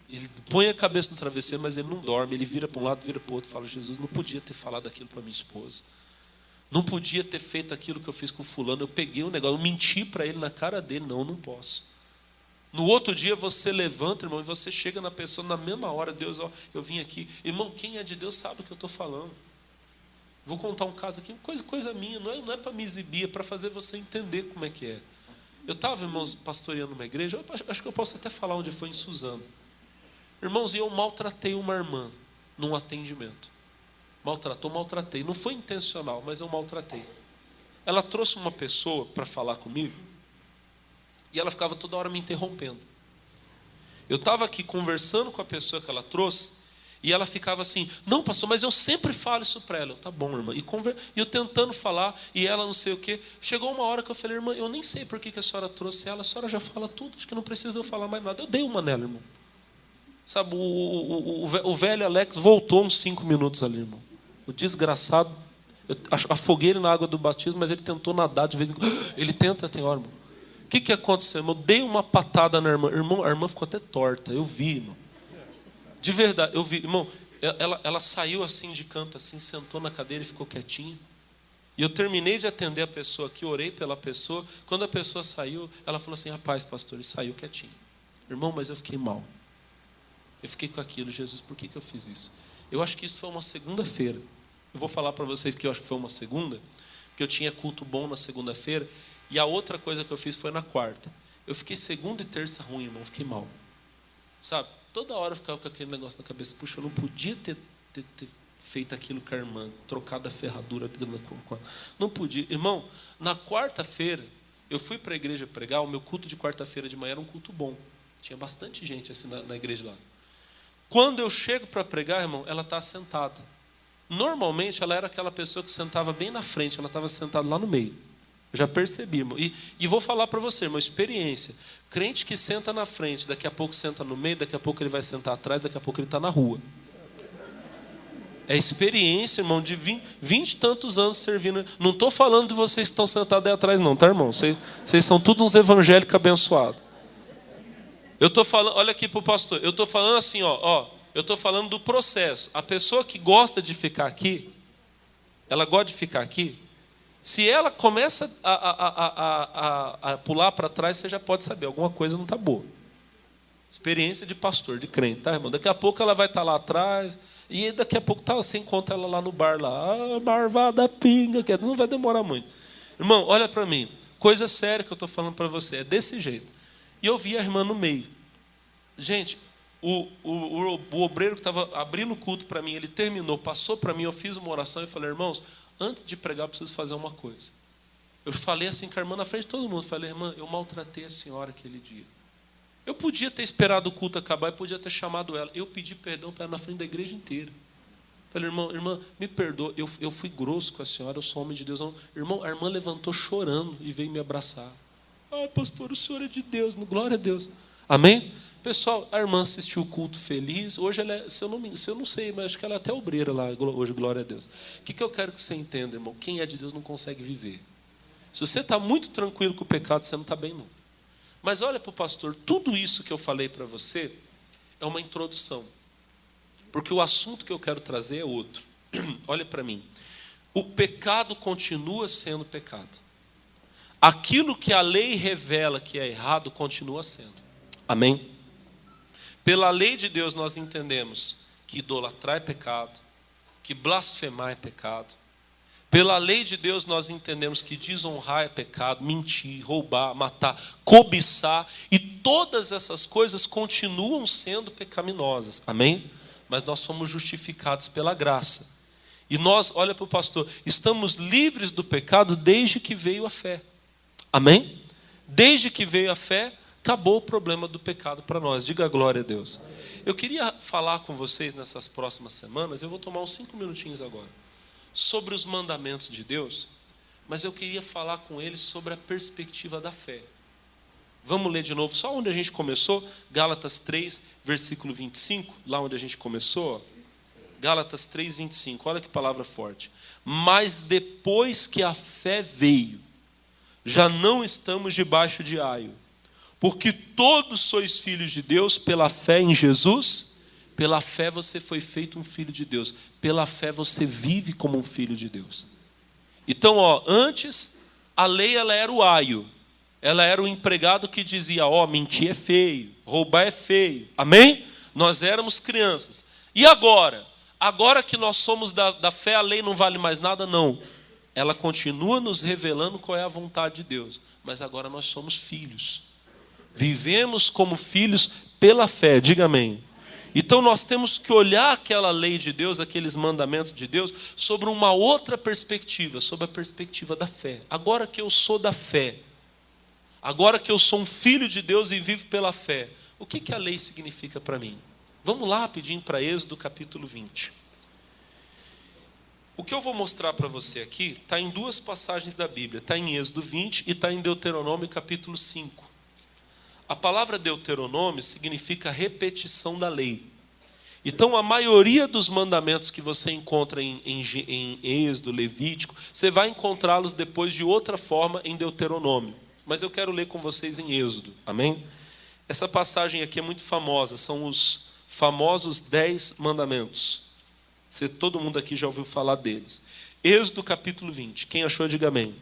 Ele põe a cabeça no travesseiro, mas ele não dorme. Ele vira para um lado, vira para o outro. Fala: Jesus, não podia ter falado aquilo para minha esposa. Não podia ter feito aquilo que eu fiz com fulano. Eu peguei um negócio, eu menti para ele na cara dele. Não, eu não posso. No outro dia você levanta, irmão, e você chega na pessoa na mesma hora: Deus, eu vim aqui. Irmão, quem é de Deus sabe o que eu estou falando. Vou contar um caso aqui, coisa minha, não é para me exibir, é para fazer você entender como é que é. Eu estava, irmãos, pastoreando uma igreja, acho que eu posso até falar onde foi, em Suzano. Irmãos, e eu maltratei uma irmã num atendimento. Maltratei. Não foi intencional, mas eu maltratei. Ela trouxe uma pessoa para falar comigo, e ela ficava toda hora me interrompendo. Eu estava aqui conversando com a pessoa que ela trouxe, e ela ficava assim: não, pastor, mas eu sempre falo isso para ela. Tá bom, irmã. E eu tentando falar, e ela não sei o quê. Chegou uma hora que eu falei: irmã, eu nem sei por que a senhora trouxe ela. A senhora já fala tudo, acho que não precisa eu falar mais nada. Eu dei uma nela, irmão. Sabe, o velho Alex voltou uns 5 minutos ali, irmão. O desgraçado, eu afoguei ele na água do batismo, mas ele tentou nadar de vez em quando. Ele tenta, tem hora, irmão. O que aconteceu, irmão? Eu dei uma patada na irmã. Irmão, a irmã ficou até torta. Eu vi, irmão. De verdade, eu vi, irmão. Ela saiu assim de canto, assim, sentou na cadeira e ficou quietinha. E eu terminei de atender a pessoa aqui, orei pela pessoa. Quando a pessoa saiu, ela falou assim: rapaz, pastor, ele saiu quietinho. Irmão, mas eu fiquei mal. Eu fiquei com aquilo: Jesus, por que eu fiz isso? Eu acho que isso foi uma segunda-feira. Eu vou falar para vocês que eu acho que foi uma segunda, porque eu tinha culto bom na segunda-feira, e a outra coisa que eu fiz foi na quarta. Eu fiquei segunda e terça ruim, irmão, fiquei mal. Sabe, toda hora eu ficava com aquele negócio na cabeça, puxa, eu não podia ter feito aquilo com a irmã, trocado a ferradura, não podia. Irmão, na quarta-feira, eu fui para a igreja pregar, o meu culto de quarta-feira de manhã era um culto bom. Tinha bastante gente assim na igreja lá. Quando eu chego para pregar, irmão, ela está sentada. Normalmente, ela era aquela pessoa que sentava bem na frente, ela estava sentada lá no meio. Eu já percebi, irmão. E vou falar para você, irmão, experiência. Crente que senta na frente, daqui a pouco senta no meio, daqui a pouco ele vai sentar atrás, daqui a pouco ele está na rua. É experiência, irmão, de 20 e tantos anos servindo. Não estou falando de vocês que estão sentados aí atrás, não, tá, irmão? Vocês são todos uns evangélicos abençoados. Eu estou falando, olha aqui para o pastor, eu estou falando assim, eu estou falando do processo. A pessoa que gosta de ficar aqui, ela gosta de ficar aqui, se ela começa a pular para trás, você já pode saber, alguma coisa não está boa. Experiência de pastor, de crente, tá, irmão? Daqui a pouco ela vai estar lá atrás, e daqui a pouco você encontra ela lá no bar, lá, marvada pinga, que não vai demorar muito. Irmão, olha para mim, coisa séria que eu estou falando para você, é desse jeito. E eu vi a irmã no meio. Gente, o obreiro que estava abrindo o culto para mim, ele terminou, passou para mim, eu fiz uma oração e falei, irmãos, antes de pregar eu preciso fazer uma coisa. Eu falei assim com a irmã na frente de todo mundo, falei, irmã, eu maltratei a senhora aquele dia. Eu podia ter esperado o culto acabar e podia ter chamado ela. Eu pedi perdão para ela na frente da igreja inteira. Falei, irmã, me perdoa, eu fui grosso com a senhora, eu sou homem de Deus. Não. Irmão, a irmã levantou chorando e veio me abraçar. Ah, pastor, o senhor é de Deus, glória a Deus. Amém? Pessoal, a irmã assistiu o culto feliz. Hoje ela é, se eu não sei, mas acho que ela é até obreira lá, hoje, glória a Deus. O que eu quero que você entenda, irmão? Quem é de Deus não consegue viver. Se você está muito tranquilo com o pecado, você não está bem, não. Mas olha para o pastor, tudo isso que eu falei para você é uma introdução. Porque o assunto que eu quero trazer é outro. Olha para mim. O pecado continua sendo pecado. Aquilo que a lei revela que é errado, continua sendo. Amém? Pela lei de Deus nós entendemos que idolatrar é pecado, que blasfemar é pecado. Pela lei de Deus nós entendemos que desonrar é pecado, mentir, roubar, matar, cobiçar, e todas essas coisas continuam sendo pecaminosas. Amém? Mas nós somos justificados pela graça. E nós, olha para o pastor, estamos livres do pecado desde que veio a fé. Amém? Desde que veio a fé, acabou o problema do pecado para nós. Diga glória a Deus. Eu queria falar com vocês nessas próximas semanas, eu vou tomar uns 5 minutinhos agora, sobre os mandamentos de Deus, mas eu queria falar com eles sobre a perspectiva da fé. Vamos ler de novo, só onde a gente começou, Gálatas 3, versículo 25, lá onde a gente começou, Gálatas 3, 25, olha que palavra forte. Mas depois que a fé veio, já não estamos debaixo de aio, porque todos sois filhos de Deus pela fé em Jesus. Pela fé você foi feito um filho de Deus. Pela fé você vive como um filho de Deus. Então, antes a lei ela era o aio. Ela era o empregado que dizia, mentir é feio, roubar é feio. Amém? Nós éramos crianças. E agora? Agora que nós somos da fé, a lei não vale mais nada? Não. Ela continua nos revelando qual é a vontade de Deus. Mas agora nós somos filhos. Vivemos como filhos pela fé. Diga amém. Então nós temos que olhar aquela lei de Deus, aqueles mandamentos de Deus, sobre uma outra perspectiva, sobre a perspectiva da fé. Agora que eu sou da fé, agora que eu sou um filho de Deus e vivo pela fé, o que a lei significa para mim? Vamos lá rapidinho para Êxodo capítulo 20. O que eu vou mostrar para você aqui está em 2 passagens da Bíblia. Está em Êxodo 20 e está em Deuteronômio capítulo 5. A palavra Deuteronômio significa repetição da lei. Então, a maioria dos mandamentos que você encontra em Êxodo, Levítico, você vai encontrá-los depois de outra forma em Deuteronômio. Mas eu quero ler com vocês em Êxodo. Amém? Essa passagem aqui é muito famosa. São os famosos 10 mandamentos. Todo mundo aqui já ouviu falar deles. Êxodo capítulo 20. Quem achou, diga amém.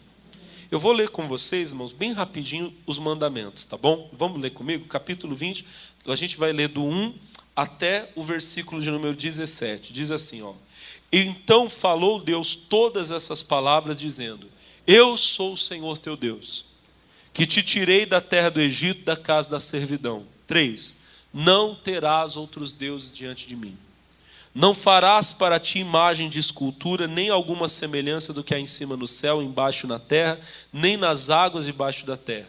Eu vou ler com vocês, irmãos, bem rapidinho os mandamentos, tá bom? Vamos ler comigo? Capítulo 20, a gente vai ler do 1 até o versículo de número 17. Diz assim, Então falou Deus todas essas palavras, dizendo, Eu sou o Senhor teu Deus, que te tirei da terra do Egito, da casa da servidão. 3. Não terás outros deuses diante de mim. Não farás para ti imagem de escultura, nem alguma semelhança do que há em cima no céu, embaixo na terra, nem nas águas debaixo da terra.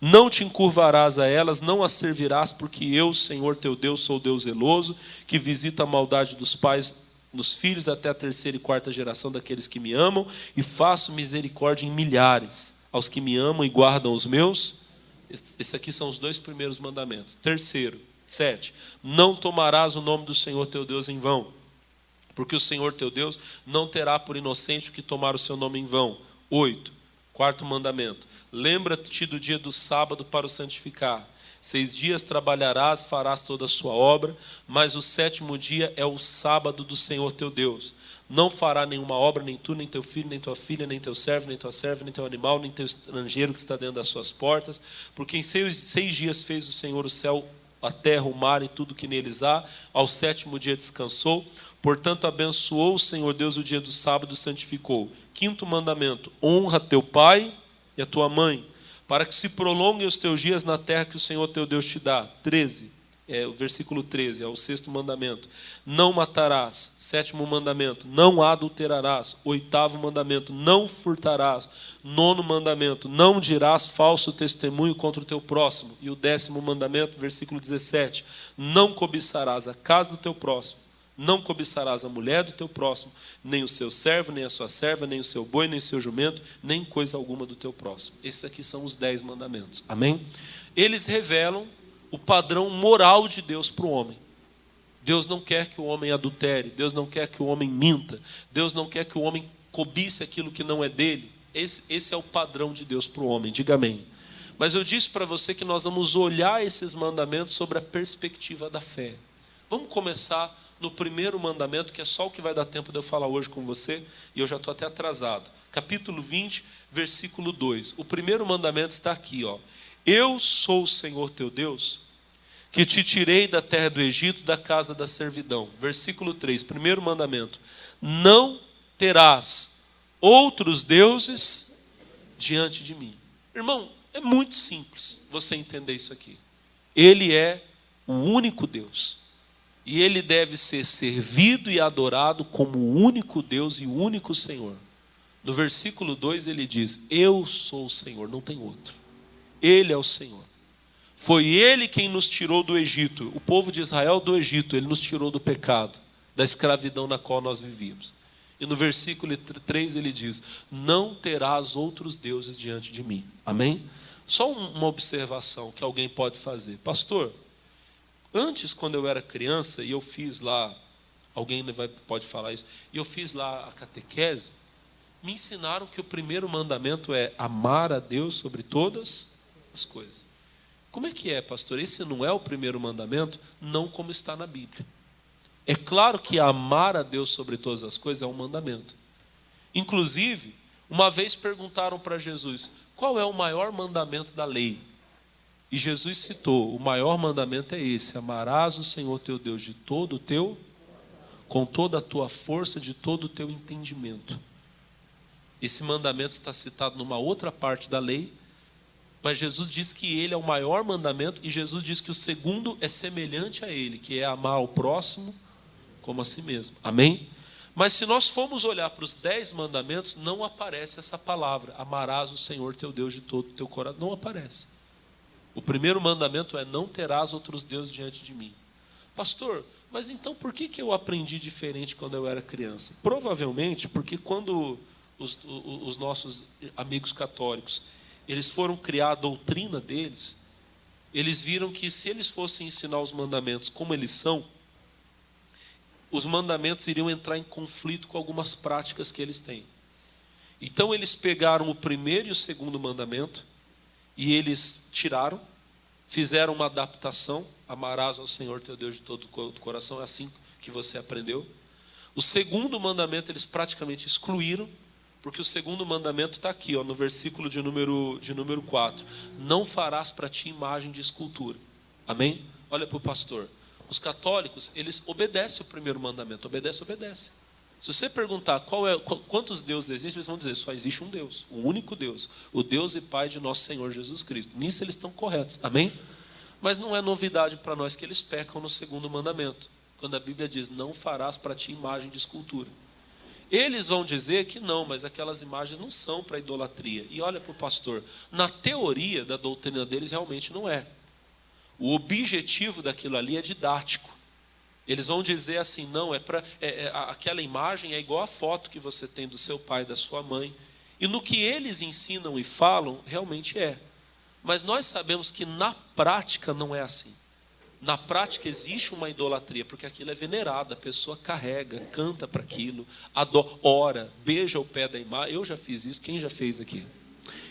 Não te encurvarás a elas, não as servirás, porque eu, Senhor teu Deus, sou Deus zeloso, que visita a maldade dos pais nos filhos até a 3ª e 4ª geração daqueles que me amam, e faço misericórdia em milhares aos que me amam e guardam os meus. Esses aqui são os 2 primeiros mandamentos. 3º, 7. Não tomarás o nome do Senhor teu Deus em vão, porque o Senhor teu Deus não terá por inocente o que tomar o seu nome em vão. 8. 4º mandamento. Lembra-te do dia do sábado para o santificar. 6 dias trabalharás, farás toda a sua obra, mas o 7º dia é o sábado do Senhor teu Deus. Não fará nenhuma obra, nem tu, nem teu filho, nem tua filha, nem teu servo, nem tua serva, nem teu animal, nem teu estrangeiro que está dentro das suas portas, porque em 6 dias fez o Senhor o céu, a terra, o mar e tudo que neles há, ao 7º dia descansou. Portanto, abençoou o Senhor Deus o dia do sábado e santificou. 5º mandamento: honra teu pai e a tua mãe, para que se prolonguem os teus dias na terra que o Senhor teu Deus te dá. 13, o versículo 13, é o 6º mandamento. Não matarás. 7º mandamento: não adulterarás. 8º mandamento: não furtarás. 9º mandamento: não dirás falso testemunho contra o teu próximo. E o 10º mandamento, versículo 17: não cobiçarás a casa do teu próximo. Não cobiçarás a mulher do teu próximo, nem o seu servo, nem a sua serva, nem o seu boi, nem o seu jumento, nem coisa alguma do teu próximo. Esses aqui são os 10 mandamentos. Amém? Eles revelam o padrão moral de Deus para o homem. Deus não quer que o homem adultere, Deus não quer que o homem minta, Deus não quer que o homem cobice aquilo que não é dele. Esse é o padrão de Deus para o homem. Diga amém. Mas eu disse para você que nós vamos olhar esses mandamentos sobre a perspectiva da fé. Vamos começar no primeiro mandamento, que é só o que vai dar tempo de eu falar hoje com você, e eu já estou até atrasado. Capítulo 20, versículo 2. O primeiro mandamento está aqui, ó. Eu sou o Senhor teu Deus, que te tirei da terra do Egito, da casa da servidão. Versículo 3, primeiro mandamento: não terás outros deuses diante de mim. Irmão, é muito simples você entender isso aqui. Ele é o único Deus. E ele deve ser servido e adorado como o único Deus e o único Senhor. No versículo 2 ele diz: eu sou o Senhor, não tem outro. Ele é o Senhor. Foi ele quem nos tirou do Egito, o povo de Israel do Egito. Ele nos tirou do pecado, da escravidão na qual nós vivíamos. E no versículo 3 ele diz: não terás outros deuses diante de mim. Amém? Só uma observação que alguém pode fazer. Pastor, antes, quando eu era criança, e eu fiz lá, alguém pode falar isso, e eu fiz lá a catequese, me ensinaram que o primeiro mandamento é amar a Deus sobre todas as coisas. Como é que é, pastor? Esse não é o primeiro mandamento? Não como está na Bíblia. É claro que amar a Deus sobre todas as coisas é um mandamento. Inclusive, uma vez perguntaram para Jesus: qual é o maior mandamento da lei? E Jesus citou: o maior mandamento é esse: amarás o Senhor teu Deus de todo o teu, com toda a tua força, de todo o teu entendimento. Esse mandamento está citado numa outra parte da lei, mas Jesus diz que ele é o maior mandamento, e Jesus diz que o segundo é semelhante a ele, que é amar o próximo como a si mesmo. Amém? Mas se nós formos olhar para os 10 mandamentos, não aparece essa palavra: amarás o Senhor teu Deus de todo o teu coração. Não aparece. O primeiro mandamento é: não terás outros deuses diante de mim. Pastor, mas então por que eu aprendi diferente quando eu era criança? Provavelmente porque quando os nossos amigos católicos, eles foram criar a doutrina deles, eles viram que se eles fossem ensinar os mandamentos como eles são, os mandamentos iriam entrar em conflito com algumas práticas que eles têm. Então eles pegaram o primeiro e o segundo mandamento, e eles tiraram, fizeram uma adaptação: amarás ao Senhor teu Deus de todo o coração, é assim que você aprendeu. O segundo mandamento eles praticamente excluíram, porque o segundo mandamento está aqui, ó, no versículo de número 4. Não farás para ti imagem de escultura. Amém? Olha para o pastor. Os católicos, eles obedecem o primeiro mandamento. Obedece. Se você perguntar quantos deuses existem, eles vão dizer, só existe um Deus, o único Deus, o Deus e Pai de nosso Senhor Jesus Cristo. Nisso eles estão corretos, amém? Mas não é novidade para nós que eles pecam no segundo mandamento, quando a Bíblia diz, não farás para ti imagem de escultura. Eles vão dizer que não, mas aquelas imagens não são para idolatria. E olha para o pastor, na teoria da doutrina deles realmente não é. O objetivo daquilo ali é didático. Eles vão dizer assim, não, aquela imagem é igual a foto que você tem do seu pai e da sua mãe. E no que eles ensinam e falam, realmente é. Mas nós sabemos que na prática não é assim. Na prática existe uma idolatria, porque aquilo é venerado, a pessoa carrega, canta para aquilo, ora, beija o pé da imagem. Eu já fiz isso, quem já fez aqui?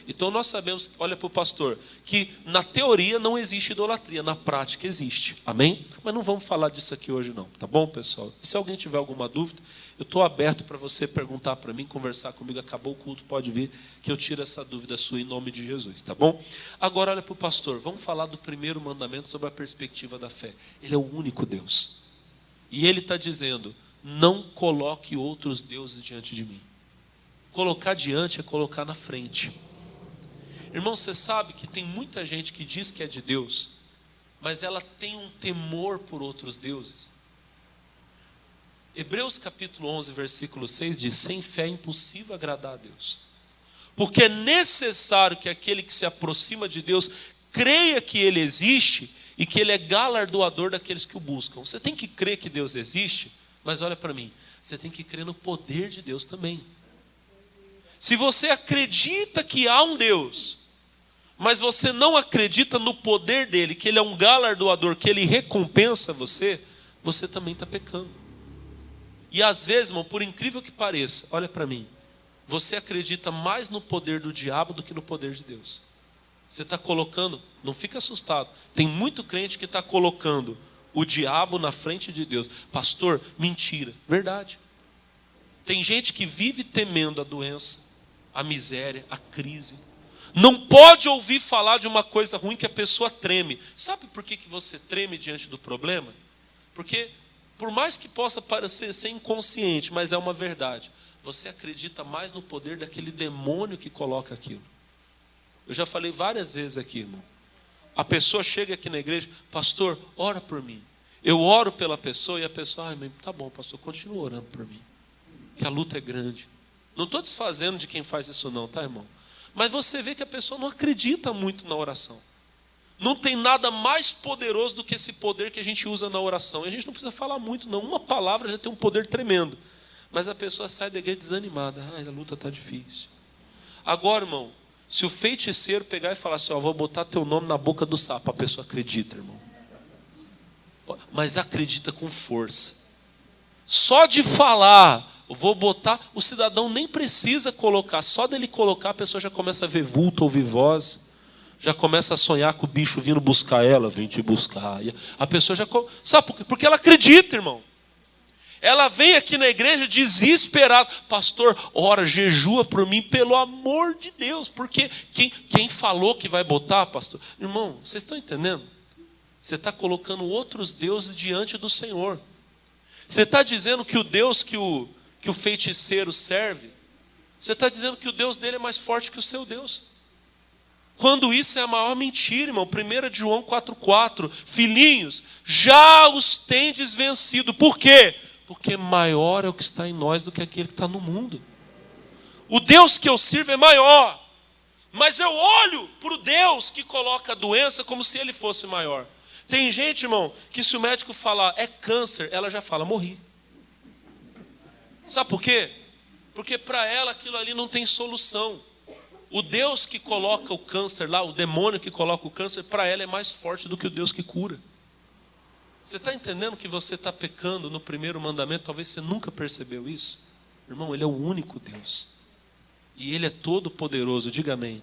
Então nós sabemos, olha para o pastor, que na teoria não existe idolatria, na prática existe, amém? Mas não vamos falar disso aqui hoje não, tá bom, pessoal? E se alguém tiver alguma dúvida, eu estou aberto para você perguntar para mim, conversar comigo, acabou o culto, pode vir, que eu tiro essa dúvida sua em nome de Jesus, tá bom? Agora olha para o pastor, vamos falar do primeiro mandamento sobre a perspectiva da fé. Ele é o único Deus, e ele está dizendo, não coloque outros deuses diante de mim. Colocar diante é colocar na frente. Irmão, você sabe que tem muita gente que diz que é de Deus, mas ela tem um temor por outros deuses. Hebreus capítulo 11, versículo 6 diz, sem fé é impossível agradar a Deus. Porque é necessário que aquele que se aproxima de Deus creia que Ele existe e que Ele é galardoador daqueles que o buscam. Você tem que crer que Deus existe, mas olha para mim, você tem que crer no poder de Deus também. Se você acredita que há um Deus, mas você não acredita no poder dele, que ele é um galardoador, que ele recompensa você, você também está pecando. E às vezes, irmão, por incrível que pareça, olha para mim, você acredita mais no poder do diabo do que no poder de Deus. Você está colocando, não fica assustado, tem muito crente que está colocando o diabo na frente de Deus. Pastor, mentira, verdade. Tem gente que vive temendo a doença, a miséria, a crise. Não pode ouvir falar de uma coisa ruim que a pessoa treme. Sabe por que você treme diante do problema? Porque, por mais que possa parecer ser inconsciente, mas é uma verdade, você acredita mais no poder daquele demônio que coloca aquilo. Eu já falei várias vezes aqui, irmão. A pessoa chega aqui na igreja, pastor, ora por mim. Eu oro pela pessoa e a pessoa, tá bom, pastor, continua orando por mim. Que a luta é grande. Não estou desfazendo de quem faz isso não, tá, irmão? Mas você vê que a pessoa não acredita muito na oração. Não tem nada mais poderoso do que esse poder que a gente usa na oração. E a gente não precisa falar muito não. Uma palavra já tem um poder tremendo. Mas a pessoa sai da igreja desanimada. A luta está difícil. Agora, irmão, se o feiticeiro pegar e falar assim, vou botar teu nome na boca do sapo, a pessoa acredita, irmão. Mas acredita com força. Só de falar... vou botar, o cidadão nem precisa colocar, só dele colocar a pessoa já começa a ver vulto, ouvir voz, já começa a sonhar com o bicho vindo buscar ela, vem te buscar. E a pessoa já, sabe por quê? Porque ela acredita, irmão. Ela vem aqui na igreja desesperada, pastor, ora, jejua por mim, pelo amor de Deus, porque quem falou que vai botar, pastor? Irmão, vocês estão entendendo? Você está colocando outros deuses diante do Senhor. Você está dizendo que o Deus que o feiticeiro serve, você está dizendo que o Deus dele é mais forte que o seu Deus. Quando isso é a maior mentira, irmão. 1 João 4,4, filhinhos, já os tendes vencido. Por quê? Porque maior é o que está em nós do que aquele que está no mundo. O Deus que eu sirvo é maior, mas eu olho para o Deus que coloca a doença como se ele fosse maior. Tem gente, irmão, que se o médico falar é câncer, ela já fala, morri. Sabe por quê? Porque para ela aquilo ali não tem solução. O Deus que coloca o câncer lá, o demônio que coloca o câncer, para ela é mais forte do que o Deus que cura. Você está entendendo que você está pecando no primeiro mandamento? Talvez você nunca percebeu isso. Irmão, Ele é o único Deus. E Ele é todo poderoso, diga amém.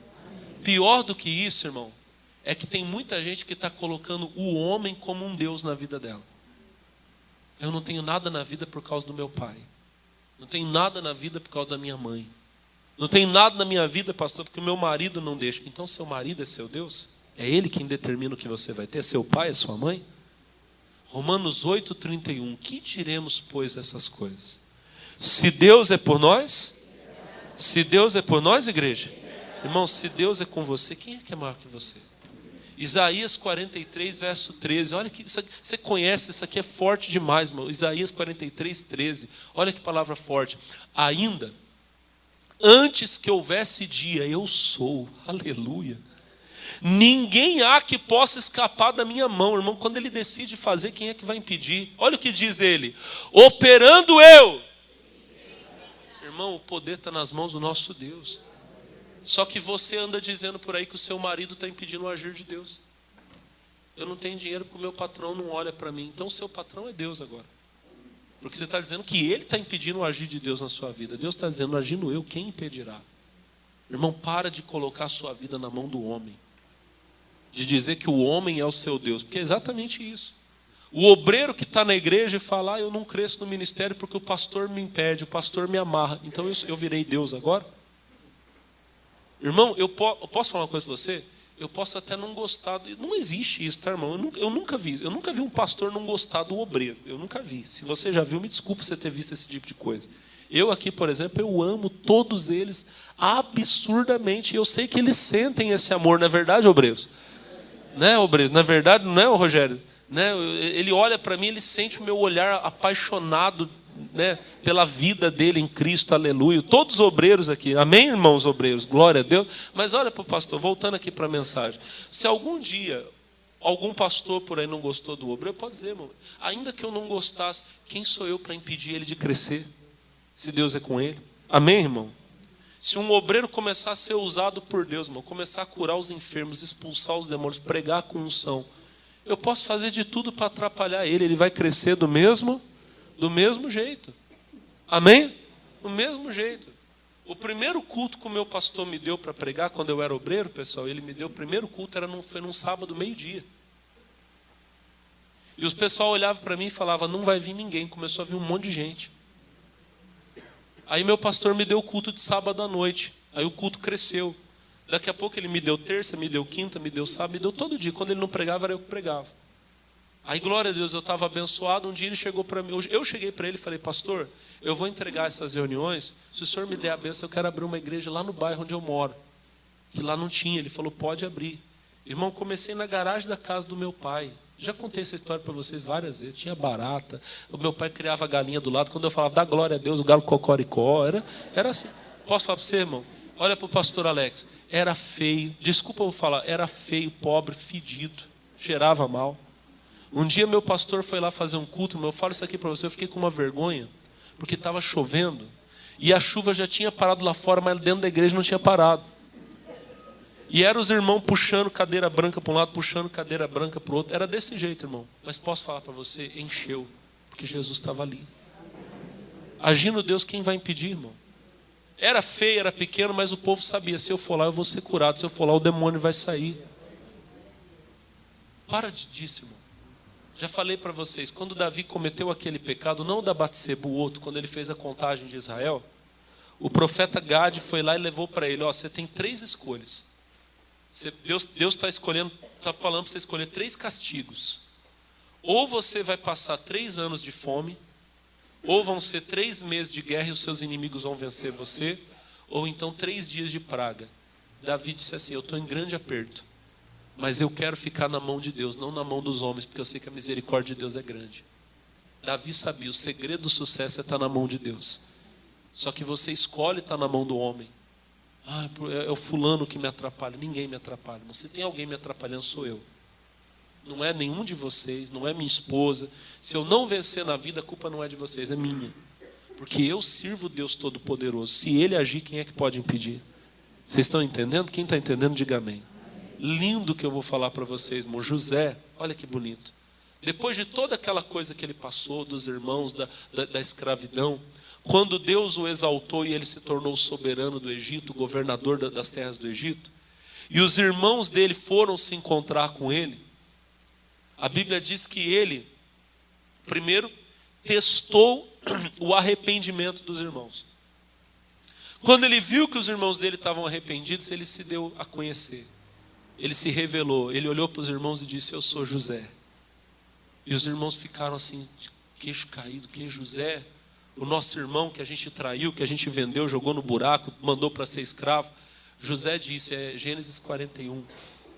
Pior do que isso, irmão, é que tem muita gente que está colocando o homem como um Deus na vida dela. Eu não tenho nada na vida por causa do meu pai. Não tenho nada na vida por causa da minha mãe. Não tenho nada na minha vida, pastor, porque o meu marido não deixa. Então seu marido é seu Deus? É ele quem determina o que você vai ter? É seu pai, é sua mãe? Romanos 8,31. Que diremos, pois, essas coisas? Se Deus é por nós, se Deus é por nós, igreja, irmão, se Deus é com você, quem é que é maior que você? Isaías 43, verso 13. Olha que isso aqui, você conhece, isso aqui é forte demais, irmão. Isaías 43, 13. Olha que palavra forte. Ainda, antes que houvesse dia, eu sou. Aleluia. Ninguém há que possa escapar da minha mão, irmão. Quando ele decide fazer, quem é que vai impedir? Olha o que diz ele. Operando eu. Irmão, o poder está nas mãos do nosso Deus. Só que você anda dizendo por aí que o seu marido está impedindo o agir de Deus. Eu não tenho dinheiro porque o meu patrão não olha para mim. Então o seu patrão é Deus agora. Porque você está dizendo que ele está impedindo o agir de Deus na sua vida. Deus está dizendo, agindo eu, quem impedirá? Irmão, para de colocar a sua vida na mão do homem. De dizer que o homem é o seu Deus. Porque é exatamente isso. O obreiro que está na igreja e fala, eu não cresço no ministério porque o pastor me impede, o pastor me amarra. Então eu virei Deus agora? Irmão, eu posso falar uma coisa para você? Eu posso até não gostar, não existe isso, tá, irmão? Eu nunca vi um pastor não gostar do obreiro, eu nunca vi. Se você já viu, me desculpa você ter visto esse tipo de coisa. Eu aqui, por exemplo, eu amo todos eles absurdamente, eu sei que eles sentem esse amor, não é verdade, obreiros? Né, obreiros? Na verdade, não é, Rogério? Né? Ele olha para mim, ele sente o meu olhar apaixonado, né, pela vida dele em Cristo, aleluia. Todos os obreiros aqui, amém, irmãos obreiros, glória a Deus. Mas olha para o pastor, voltando aqui para a mensagem. Se algum dia algum pastor por aí não gostou do obreiro, pode dizer, irmão, ainda que eu não gostasse, quem sou eu para impedir ele de crescer? Se Deus é com ele, amém, irmão? Se um obreiro começar a ser usado por Deus, irmão, começar a curar os enfermos, expulsar os demônios, pregar com unção, eu posso fazer de tudo para atrapalhar ele, ele vai crescer do mesmo jeito. Amém? Do mesmo jeito. O primeiro culto que o meu pastor me deu para pregar, quando eu era obreiro, pessoal, ele me deu o primeiro culto, foi num sábado, meio-dia. E os pessoal olhava para mim e falava, não vai vir ninguém. Começou a vir um monte de gente. Aí meu pastor me deu o culto de sábado à noite. Aí o culto cresceu. Daqui a pouco ele me deu terça, me deu quinta, me deu sábado, me deu todo dia. Quando ele não pregava, era eu que pregava. Aí, glória a Deus, eu estava abençoado. Um dia ele chegou para mim, eu cheguei para ele e falei, pastor, eu vou entregar essas reuniões. Se o senhor me der a bênção, eu quero abrir uma igreja lá no bairro onde eu moro. Que lá não tinha. Ele falou, pode abrir. Irmão, comecei na garagem da casa do meu pai. Já contei essa história para vocês várias vezes. Tinha barata. O meu pai criava galinha do lado. Quando eu falava, dá glória a Deus, o galo cocoricó. Era assim. Posso falar para você, irmão? Olha para o pastor Alex. Era feio. Desculpa eu falar. Era feio, pobre, fedido. Cheirava mal. Um dia meu pastor foi lá fazer um culto. Eu falo isso aqui para você. Eu fiquei com uma vergonha. Porque estava chovendo. E a chuva já tinha parado lá fora. Mas dentro da igreja não tinha parado. E eram os irmãos puxando cadeira branca para um lado, puxando cadeira branca para o outro. Era desse jeito, irmão. Mas posso falar para você, encheu. Porque Jesus estava ali. Agindo Deus, quem vai impedir, irmão? Era feio, era pequeno, mas o povo sabia. Se eu for lá, eu vou ser curado. Se eu for lá, o demônio vai sair. Para disso, irmão. Já falei para vocês, quando Davi cometeu aquele pecado, não o da Batseba, o outro, quando ele fez a contagem de Israel, o profeta Gade foi lá e levou para ele, você tem 3 escolhas. Deus está escolhendo, está falando para você escolher 3 castigos. Ou você vai passar 3 anos de fome, ou vão ser 3 meses de guerra e os seus inimigos vão vencer você, ou então 3 dias de praga. Davi disse assim, eu estou em grande aperto, mas eu quero ficar na mão de Deus, não na mão dos homens, porque eu sei que a misericórdia de Deus é grande. Davi sabia, o segredo do sucesso é estar na mão de Deus. Só que você escolhe estar na mão do homem. É o fulano que me atrapalha. Ninguém me atrapalha. Se tem alguém me atrapalhando, sou eu. Não é nenhum de vocês, não é minha esposa. Se eu não vencer na vida, a culpa não é de vocês, é minha. Porque eu sirvo Deus Todo-Poderoso. Se Ele agir, quem é que pode impedir? Vocês estão entendendo? Quem está entendendo, diga amém. Lindo que eu vou falar para vocês, irmão. José, olha que bonito. Depois de toda aquela coisa que ele passou, dos irmãos, da escravidão, quando Deus o exaltou e ele se tornou soberano do Egito, governador das terras do Egito, e os irmãos dele foram se encontrar com ele, a Bíblia diz que ele, primeiro, testou o arrependimento dos irmãos. Quando ele viu que os irmãos dele estavam arrependidos, ele se deu a conhecer. Ele se revelou, ele olhou para os irmãos e disse, eu sou José. E os irmãos ficaram assim, de queixo caído, que José? o nosso irmão que a gente traiu, que a gente vendeu, jogou no buraco, mandou para ser escravo. José disse, Gênesis 41.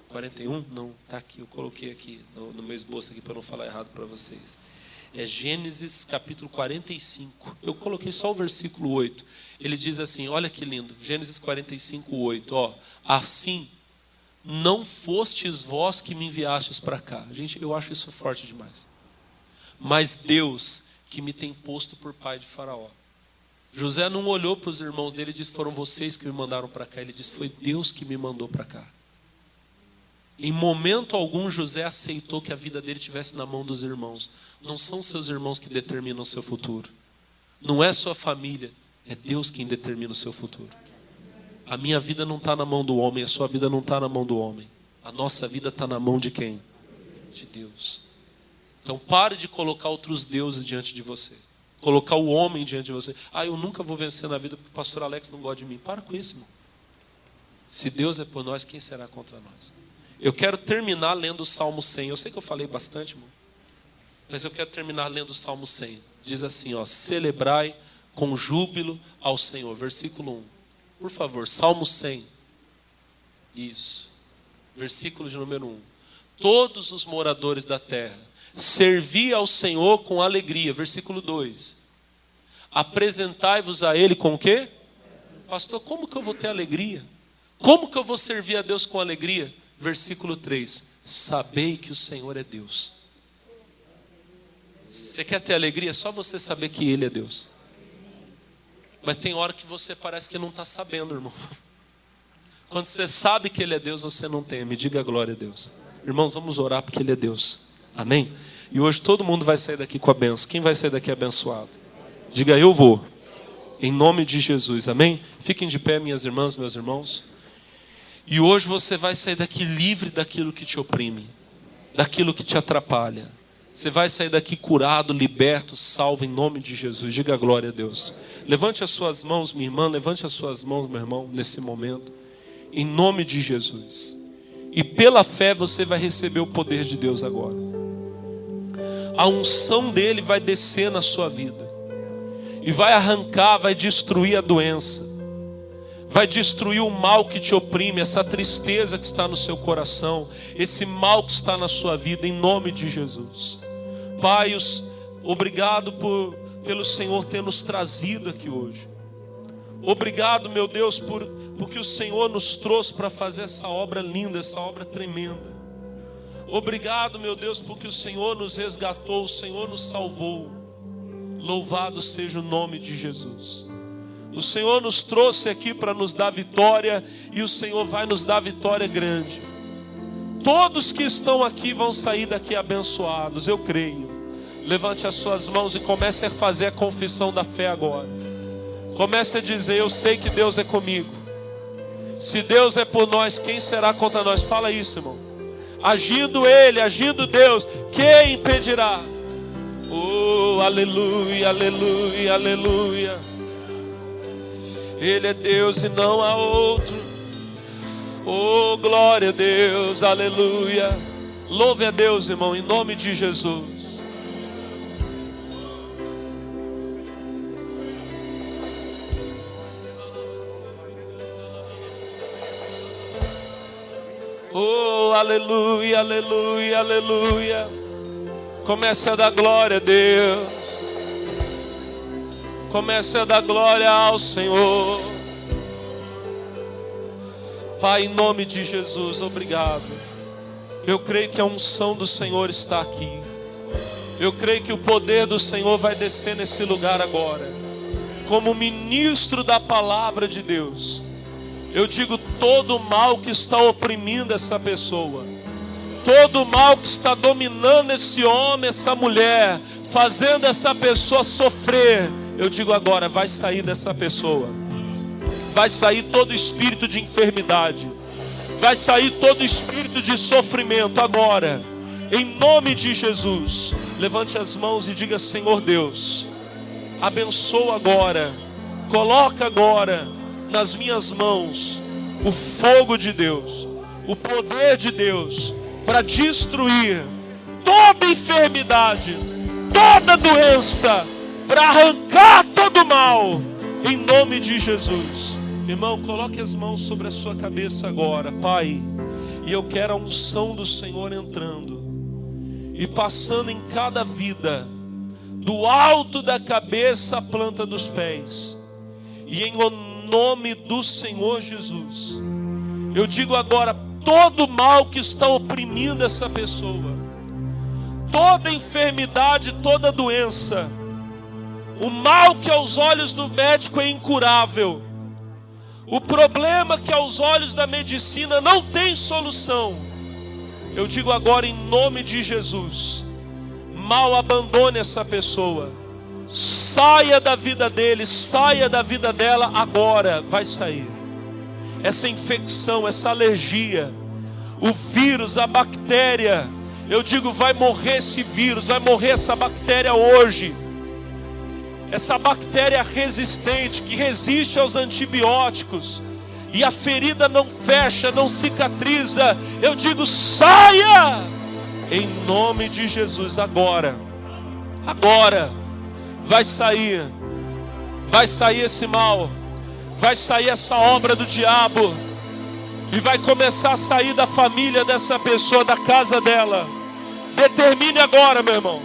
41? Não, está aqui, eu coloquei aqui no meu esboço aqui para não falar errado para vocês. É Gênesis capítulo 45. Eu coloquei só o versículo 8. Ele diz assim, olha que lindo, Gênesis 45, 8. Ó, assim, não fostes vós que me enviastes para cá. Gente, eu acho isso forte demais. Mas Deus que me tem posto por pai de Faraó. José não olhou para os irmãos dele e disse, foram vocês que me mandaram para cá. Ele disse, foi Deus que me mandou para cá. Em momento algum, José aceitou que a vida dele estivesse na mão dos irmãos. Não são seus irmãos que determinam o seu futuro. Não é sua família. É Deus quem determina o seu futuro. A minha vida não está na mão do homem. A sua vida não está na mão do homem. A nossa vida está na mão de quem? De Deus. Então pare de colocar outros deuses diante de você. Colocar o homem diante de você. Eu nunca vou vencer na vida porque o pastor Alex não gosta de mim. Para com isso, irmão. Se Deus é por nós, quem será contra nós? Eu quero terminar lendo o Salmo 100. Eu sei que eu falei bastante, irmão. Mas eu quero terminar lendo o Salmo 100. Diz assim, ó, celebrai com júbilo ao Senhor. Versículo 1. Por favor, Salmo 100. Isso. Versículo de número 1. Todos os moradores da terra, servi ao Senhor com alegria. Versículo 2. Apresentai-vos a Ele com o quê? Pastor, como que eu vou ter alegria? Como que eu vou servir a Deus com alegria? Versículo 3. Sabei que o Senhor é Deus. Você quer ter alegria? É só você saber que Ele é Deus. Mas tem hora que você parece que não está sabendo, irmão. Quando você sabe que Ele é Deus, você não tem. Me diga glória a Deus. Irmãos, vamos orar porque Ele é Deus. Amém? E hoje todo mundo vai sair daqui com a bênção. Quem vai sair daqui abençoado? Diga, eu vou. Em nome de Jesus. Amém? Fiquem de pé, minhas irmãs, meus irmãos. E hoje você vai sair daqui livre daquilo que te oprime, daquilo que te atrapalha. Você vai sair daqui curado, liberto, salvo em nome de Jesus. Diga glória a Deus. Levante as suas mãos, minha irmã, levante as suas mãos, meu irmão, nesse momento. Em nome de Jesus. E pela fé você vai receber o poder de Deus agora. A unção dele vai descer na sua vida. E vai arrancar, vai destruir a doença. Vai destruir o mal que te oprime, essa tristeza que está no seu coração, esse mal que está na sua vida, em nome de Jesus. Pai, obrigado pelo Senhor ter nos trazido aqui hoje. Obrigado, meu Deus, porque o Senhor nos trouxe para fazer essa obra linda, essa obra tremenda. Obrigado, meu Deus, porque o Senhor nos resgatou, o Senhor nos salvou. Louvado seja o nome de Jesus. O Senhor nos trouxe aqui para nos dar vitória, e o Senhor vai nos dar vitória grande. Todos que estão aqui vão sair daqui abençoados, eu creio. Levante as suas mãos e comece a fazer a confissão da fé agora. Comece a dizer, eu sei que Deus é comigo. Se Deus é por nós, quem será contra nós? Fala isso, irmão. Agindo Ele, agindo Deus, quem impedirá? Oh, aleluia, aleluia, aleluia. Ele é Deus e não há outro. Oh, glória a Deus, aleluia. Louve a Deus, irmão, em nome de Jesus. Oh, aleluia, aleluia, aleluia. Comece a dar glória a Deus. Comece a dar glória ao Senhor. Pai, em nome de Jesus, obrigado. Eu creio que a unção do Senhor está aqui. Eu creio que o poder do Senhor vai descer nesse lugar agora. Como ministro da palavra de Deus, eu digo, todo o mal que está oprimindo essa pessoa, todo o mal que está dominando esse homem, essa mulher, fazendo essa pessoa sofrer, eu digo agora, vai sair dessa pessoa. Vai sair todo espírito de enfermidade. Vai sair todo espírito de sofrimento agora. Em nome de Jesus. Levante as mãos e diga, Senhor Deus, abençoa agora. Coloca agora nas minhas mãos o fogo de Deus, o poder de Deus, para destruir toda enfermidade, toda doença, para arrancar todo mal, em nome de Jesus. Irmão, coloque as mãos sobre a sua cabeça agora, Pai, e eu quero a unção do Senhor entrando e passando em cada vida, do alto da cabeça à planta dos pés, e em nome do Senhor Jesus, eu digo agora, todo mal que está oprimindo essa pessoa, toda enfermidade, toda doença, o mal que aos olhos do médico é incurável, o problema que aos olhos da medicina não tem solução, eu digo agora em nome de Jesus, mal abandone essa pessoa, saia da vida dele, saia da vida dela agora, vai sair. Essa infecção, essa alergia, o vírus, a bactéria, eu digo, vai morrer esse vírus, vai morrer essa bactéria hoje. Essa bactéria resistente, que resiste aos antibióticos, e a ferida não fecha, não cicatriza, eu digo, saia! Em nome de Jesus, agora, vai sair esse mal, vai sair essa obra do diabo, e vai começar a sair da família dessa pessoa, da casa dela. Determine agora, meu irmão,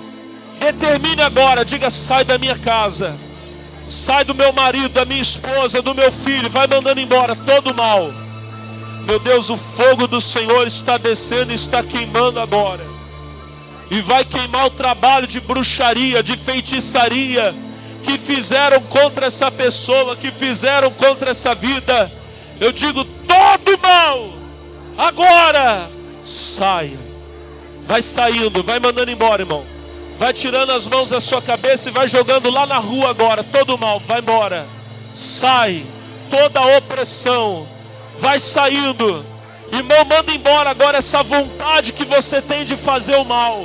determine agora, diga, sai da minha casa, sai do meu marido, da minha esposa, do meu filho, vai mandando embora todo mal. Meu Deus, o fogo do Senhor está descendo, está queimando agora, e vai queimar o trabalho de bruxaria, de feitiçaria, que fizeram contra essa pessoa, que fizeram contra essa vida. Eu digo, todo mal, agora, saia. Vai saindo, vai mandando embora, irmão. Vai tirando as mãos da sua cabeça e vai jogando lá na rua agora, todo mal, vai embora. Sai, toda opressão, vai saindo. Irmão, manda embora agora essa vontade que você tem de fazer o mal.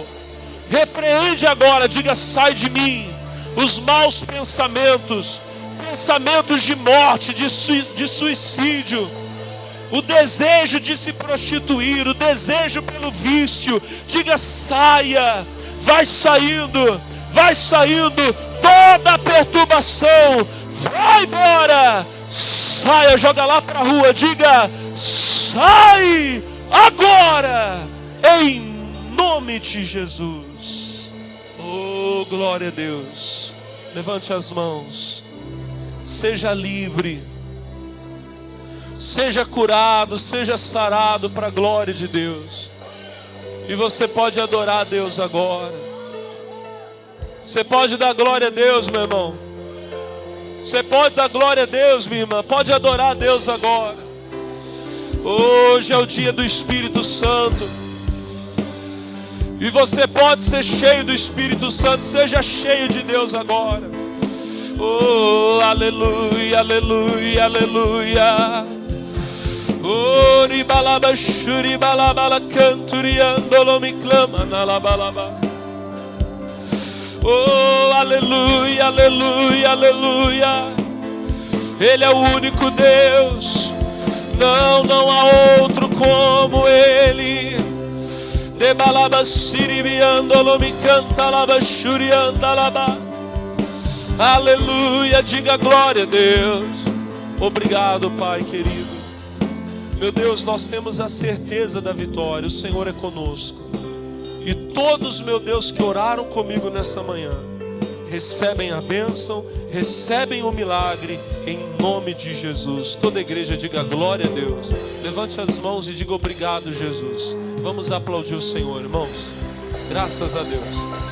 Repreende agora, diga, sai de mim os maus pensamentos, pensamentos de morte, de suicídio, o desejo de se prostituir, o desejo pelo vício. Diga, saia, vai saindo, toda a perturbação, vai embora, saia, joga lá para a rua, diga, sai agora, em nome de Jesus. Oh, glória a Deus. Levante as mãos. Seja livre, seja curado, seja sarado para a glória de Deus. E você pode adorar a Deus agora. Você pode dar glória a Deus, meu irmão. Você pode dar glória a Deus, minha irmã. Pode adorar a Deus agora. Hoje é o dia do Espírito Santo, e você pode ser cheio do Espírito Santo. Seja cheio de Deus agora. Oh, aleluia, aleluia, aleluia. Oh, ribalaba, shuribalabala, canturiandolo me clama na labalaba. Oh, aleluia, aleluia, aleluia. Ele é o único Deus. Não há outro como Ele. Debalaba siribiandolo me canta laba shuriandalaba. Aleluia, diga glória a Deus. Obrigado, Pai querido. Meu Deus, nós temos a certeza da vitória. O Senhor é conosco. E todos, meu Deus, que oraram comigo nessa manhã, recebem a bênção, recebem o milagre, em nome de Jesus. Toda a igreja diga glória a Deus. Levante as mãos e diga obrigado, Jesus. Vamos aplaudir o Senhor, irmãos. Graças a Deus.